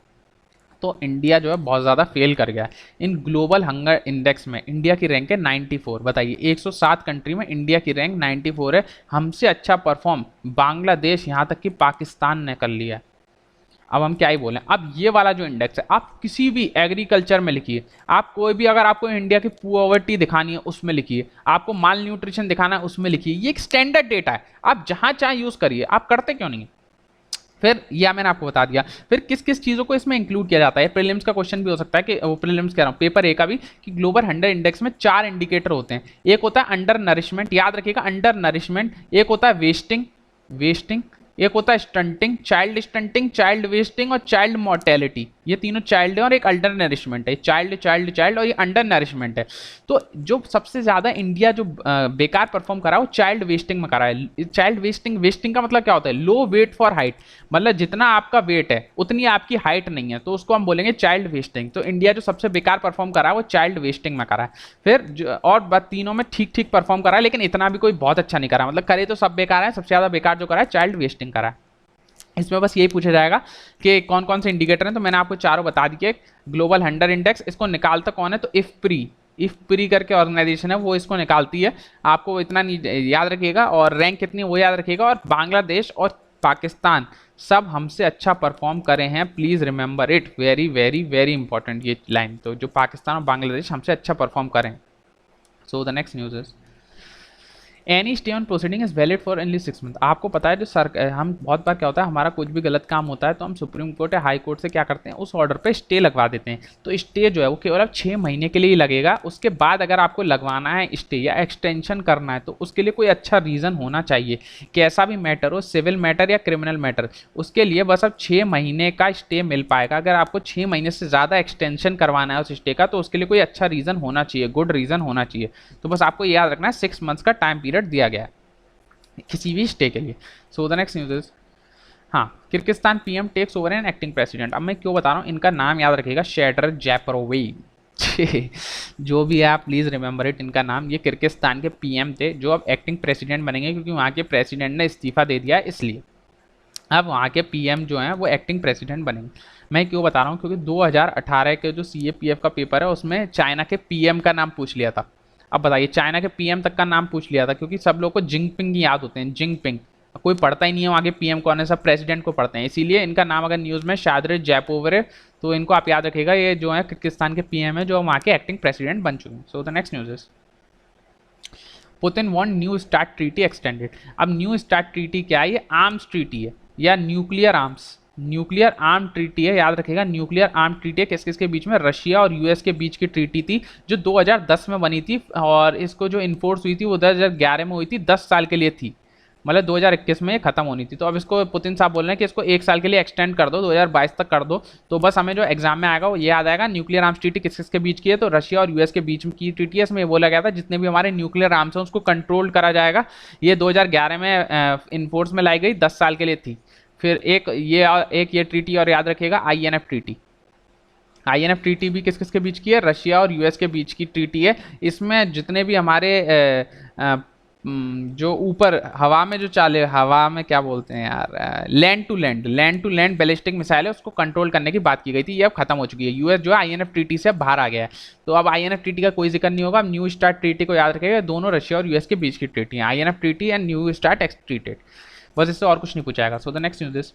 तो इंडिया जो है बहुत ज़्यादा फेल कर गया है इन ग्लोबल हंगर इंडेक्स में। इंडिया की रैंक है 94, बताइए 107 कंट्री में इंडिया की रैंक 94 है। हमसे अच्छा परफॉर्म बांग्लादेश, यहाँ तक कि पाकिस्तान ने कर लिया है। अब हम क्या ही बोलें। अब ये वाला जो इंडेक्स है, आप किसी भी एग्रीकल्चर में लिखिए, आप कोई भी, अगर आपको इंडिया की पुअर्टी दिखानी है उसमें लिखिए, आपको माल न्यूट्रिशन दिखाना है उसमें लिखिए, ये एक स्टैंडर्ड डेटा है, आप जहां चाहे यूज़ करिए, आप करते क्यों नहीं? फिर यह मैंने आपको बता दिया। फिर किस किस चीज़ों को इसमें इंक्लूड किया जाता है, प्रीलिम्स का क्वेश्चन भी हो सकता है कि वो प्रीलिम्स कह रहा हूँ, पेपर ए का भी, कि ग्लोबल हंगर इंडेक्स में 4 इंडिकेटर होते हैं। एक होता है अंडर नरिशमेंट, याद रखिएगा अंडर नरिशमेंट, एक होता है वेस्टिंग, एक होता है स्टंटिंग, चाइल्ड वेस्टिंग और चाइल्ड मोर्टेलिटी। ये तीनों चाइल्ड है और एक अंडर नरिशमेंट है, चाइल्ड और ये अंडर नरिशमेंट है। तो जो सबसे ज़्यादा इंडिया जो बेकार परफॉर्म करा वो चाइल्ड वेस्टिंग में करा है। चाइल्ड वेस्टिंग का मतलब क्या होता है? लो वेट फॉर हाइट, मतलब जितना आपका वेट है उतनी आपकी हाइट नहीं है, तो उसको हम बोलेंगे चाइल्ड वेस्टिंग। तो इंडिया जो सबसे बेकार परफॉर्म करा है वो चाइल्ड वेस्टिंग में करा है। फिर और तीनों में ठीक परफॉर्म करा है, लेकिन इतना भी कोई बहुत अच्छा नहीं करा, मतलब करे तो सब बेकार है, सबसे ज़्यादा बेकार जो करा है चाइल्ड वेस्टिंग करा है। इसमें बस यही पूछा जाएगा कि कौन कौन से इंडिकेटर हैं, तो मैंने आपको चारों बता दिए। ग्लोबल हंगर इंडेक्स, इसको निकालता कौन है? तो इफ्प्री करके ऑर्गेनाइजेशन है, वो इसको निकालती है। आपको इतना नहीं याद रखिएगा, और रैंक कितनी वो याद रखिएगा। और बांग्लादेश और पाकिस्तान सब हमसे अच्छा परफॉर्म करे हैं, please remember it, very very very important ये लाइन। तो जो पाकिस्तान और बांग्लादेश हमसे अच्छा परफॉर्म करें। सो the next news is any stay on proceeding is valid for only 6 month. आपको पता है जो हम बहुत बार क्या होता है, हमारा कुछ भी गलत काम होता है तो हम सुप्रीम कोर्ट या हाई कोर्ट से क्या करते हैं, उस ऑर्डर पे स्टे लगवा देते हैं। तो स्टे जो है वो केवल अब 6 महीने के लिए ही लगेगा। उसके बाद अगर आपको लगवाना है स्टे या एक्सटेंशन करना है तो उसके लिए कोई अच्छा रीज़न होना चाहिए, कैसा भी मैटर हो, सिविल मैटर या क्रिमिनल मैटर, उसके लिए बस अब 6 महीने का स्टे मिल पाएगा। अगर आपको 6 महीने से ज़्यादा एक्सटेंशन करवाना है उस स्टे का तो उसके लिए कोई अच्छा रीज़न होना चाहिए, गुड रीज़न होना चाहिए। तो बस आपको याद रखना है 6 मंथ्स का टाइम पीरियड दिया गया है किसी भी स्टे के लिए। So the next news is, हाँ, Kyrgyzstan PM takes over an acting president. अब मैं क्यों बता रहा हूँ, इनका नाम याद रखिएगा, शेड्र जैपरोवेव। जो भी है आप प्लीज़ रिमेंबर इट, इनका नाम, ये किर्गिस्तान के पीएम थे जो अब एक्टिंग प्रेसिडेंट बनेंगे क्योंकि वहाँ के प्रेसिडेंट ने इस्तीफा दे दिया है इसलिए। अब वहाँ के पीएम जो हैं वो एक्टिंग प्रेसिडेंट बनेंगे। मैं क्यों बता रहा हूँ, क्योंकि 2018 के जो सीएपीएफ का पेपर है उसमें चाइना के पीएम का नाम पूछ लिया था। अब बताइए, चाइना के पीएम तक का नाम पूछ लिया था, क्योंकि सब लोग को जिंगपिंग याद होते हैं, जिंगपिंग। कोई पढ़ता ही नहीं है वहाँ के पीएम कौन है, सब प्रेसिडेंट को पढ़ते हैं। इसीलिए इनका नाम अगर न्यूज़ में शादरे जयपोवर है तो इनको आप याद रखिएगा, ये जो है किर्गिस्तान के पीएम है जो वहाँ के एक्टिंग प्रेसिडेंट बन चुके हैं। सो the next news is Putin want new start treaty extended. अब न्यू स्टार्ट ट्रीटी क्या है, ये आर्म्स ट्रीटी है या nuclear arms, nuclear arm treaty है, याद रखिएगा। न्यूक्लियर आर्म ट्रीटी है किस किसके बीच में, रशिया और यूएस के बीच की ट्रीटी थी जो 2010 में बनी थी, और इसको जो इन्फोर्स हुई थी वो 2011 में हुई थी, 10 साल के लिए थी, मतलब 2021 में ये खत्म होनी थी। तो अब इसको पुतिन साहब बोल रहे हैं कि इसको 1 साल के लिए एक्सटेंड कर दो, 2022 तक कर दो। तो बस हमें जो एग्जाम में आएगा वो ये याद आएगा, न्यूक्लियर आर्म्स ट्रीटी किस किस के बीच की है, तो रशिया और यूएस के बीच की ट्रीटी है। इसमें ये बोला गया था जितने भी हमारे न्यूक्लियर आर्म्स हैं उसको कंट्रोल करा जाएगा। ये 2011 में इन्फोर्स में लाई गई, 10 साल के लिए थी। फिर एक ये ट्रीटी और याद रखिएगा, आईएनएफ ट्रीटी। आईएनएफ ट्रीटी भी किस किस के बीच की है, रशिया और यूएस के बीच की ट्रीटी है। इसमें जितने भी हमारे जो ऊपर हवा में जो चाले, हवा में क्या बोलते हैं यार, land to land ballistic missile है, उसको कंट्रोल करने की बात की गई थी, ये अब खत्म हो चुकी है। यूएस जो है आईएनएफ ट्रीटी से बाहर आ गया है, तो अब आईएनएफ ट्रीटी का कोई जिक्र नहीं होगा। अब न्यू स्टार्ट ट्रीटी को याद रखिएगा, दोनों रशिया और यूएस के बीच की ट्रीटी है, INF treaty and New START ex treated. बस इससे और कुछ नहीं पूछाएगा। So the next news is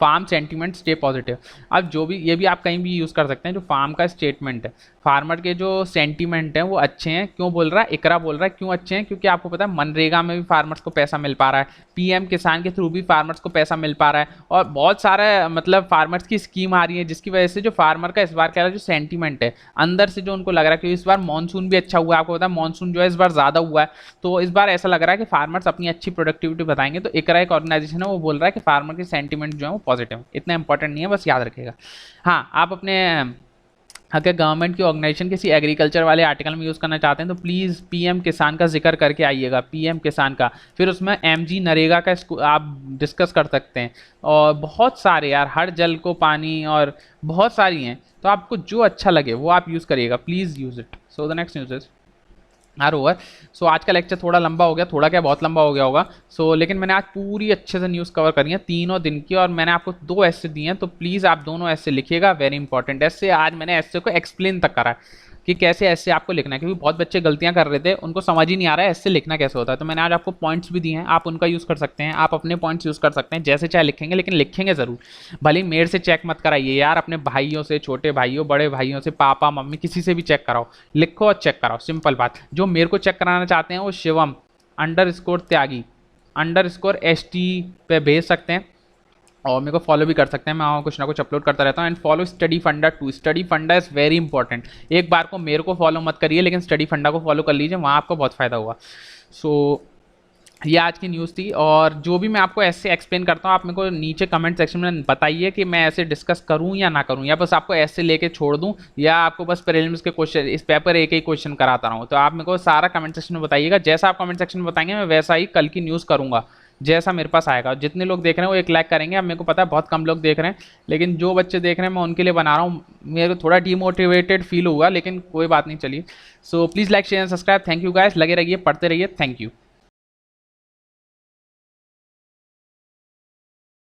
farm sentiment stay positive. अब जो भी, ये भी आप कहीं भी यूज़ कर सकते हैं, जो फार्म का स्टेटमेंट है, फार्मर के जो सेंटीमेंट हैं वो अच्छे हैं। क्यों बोल रहा है, इकरा बोल रहा है, क्यों अच्छे हैं, क्योंकि आपको पता है मनरेगा में भी फार्मर्स को पैसा मिल पा रहा है, पीएम किसान के थ्रू भी फार्मर्स को पैसा मिल पा रहा है, और बहुत सारा मतलब फार्मर्स की स्कीम आ रही है, जिसकी वजह से जो फार्मर का इस बार का जो सेंटीमेंट है अंदर से, जो उनको लग रहा है कि इस बार मानसून भी अच्छा हुआ है, आपको पता है मानसून जो है इस बार ज़्यादा हुआ है, तो इस बार ऐसा लग रहा है कि फार्मर्स अपनी अच्छी प्रोडक्टिविटी बताएंगे। तो इकरा एक ऑर्गेनाइजेशन है, वो बोल रहा है कि फार्मर के सेंटीमेंट जो है वो पॉजिटिव है। इतना इंपॉर्टेंट नहीं है, बस याद रखेगा। हाँ, आप अपने अगर गवर्नमेंट की ऑर्गेनाइजेशन किसी एग्रीकल्चर वाले आर्टिकल में यूज़ करना चाहते हैं तो प्लीज़ पीएम किसान का जिक्र करके आइएगा, पीएम किसान का। फिर उसमें एमजी नरेगा का आप डिस्कस कर सकते हैं, और बहुत सारे यार, हर जल को पानी, और बहुत सारी हैं। तो आपको जो अच्छा लगे वो आप यूज़ करिएगा, please use it. So the next news is are over. सो आज का लेक्चर थोड़ा लंबा हो गया, थोड़ा क्या बहुत लंबा हो गया होगा। लेकिन मैंने आज पूरी अच्छे से न्यूज़ कवर करी है तीनों दिन की, और मैंने आपको 2 ऐसे दिए हैं, तो प्लीज़ आप दोनों ऐसे लिखिएगा, वेरी इंपॉर्टेंट ऐसे। आज मैंने ऐसे को एक्सप्लेन तक करा है कि कैसे ऐसे आपको लिखना है, क्योंकि बहुत बच्चे गलतियां कर रहे थे, उनको समझ ही नहीं आ रहा है ऐसे लिखना कैसे होता है। तो मैंने आज आपको पॉइंट्स भी दिए हैं, आप उनका यूज़ कर सकते हैं, आप अपने पॉइंट्स यूज़ कर सकते हैं, जैसे चाहे लिखेंगे, लेकिन लिखेंगे ज़रूर। भले ही मेरे से चेक मत कराइए यार, अपने भाइयों से, छोटे भाइयों, बड़े भाइयों से, पापा मम्मी, किसी से भी चेक कराओ, लिखो और चेक कराओ, सिंपल बात। जो मेरे को चेक कराना चाहते हैं वो शिवम _त्यागी _ST पे भेज सकते हैं, और मेरे को फॉलो भी कर सकते हैं, मैं वहाँ कुछ ना कुछ अपलोड करता रहता हूँ। एंड फॉलो स्टडी फंडा 2, स्टडी फंडा इज़ वेरी इंपॉर्टेंट। एक बार को मेरे को फॉलो मत करिए, लेकिन स्टडी फंडा को फॉलो कर लीजिए, वहाँ आपको बहुत फ़ायदा हुआ। ये आज की न्यूज़ थी, और जो भी मैं आपको ऐसे एक्सप्लेन करता हूँ आप मेरे को नीचे कमेंट सेक्शन में बताइए कि मैं ऐसे डिस्कस करूँ या ना करूँ, या बस आपको ऐसे लेके छोड़ दूँ, या आपको बस प्रीलिम्स के क्वेश्चन, इस पेपर एक ही क्वेश्चन कराता रहूँ। तो आप मेरे को सारा कमेंट सेक्शन में बताइएगा, जैसा आप कमेंट सेक्शन में बताएंगे मैं वैसा ही कल की न्यूज़ करूँगा, जैसा मेरे पास आएगा। जितने लोग देख रहे हैं वो 1 लाइक करेंगे। अब मेरे को पता है बहुत कम लोग देख रहे हैं, लेकिन जो बच्चे देख रहे हैं मैं उनके लिए बना रहा हूँ। मेरे को थोड़ा डीमोटिवेटेड फील हुआ, लेकिन कोई बात नहीं, चलिए। So please like share and subscribe. Thank you guys, लगे रहिए, पढ़ते रहिए। Thank you.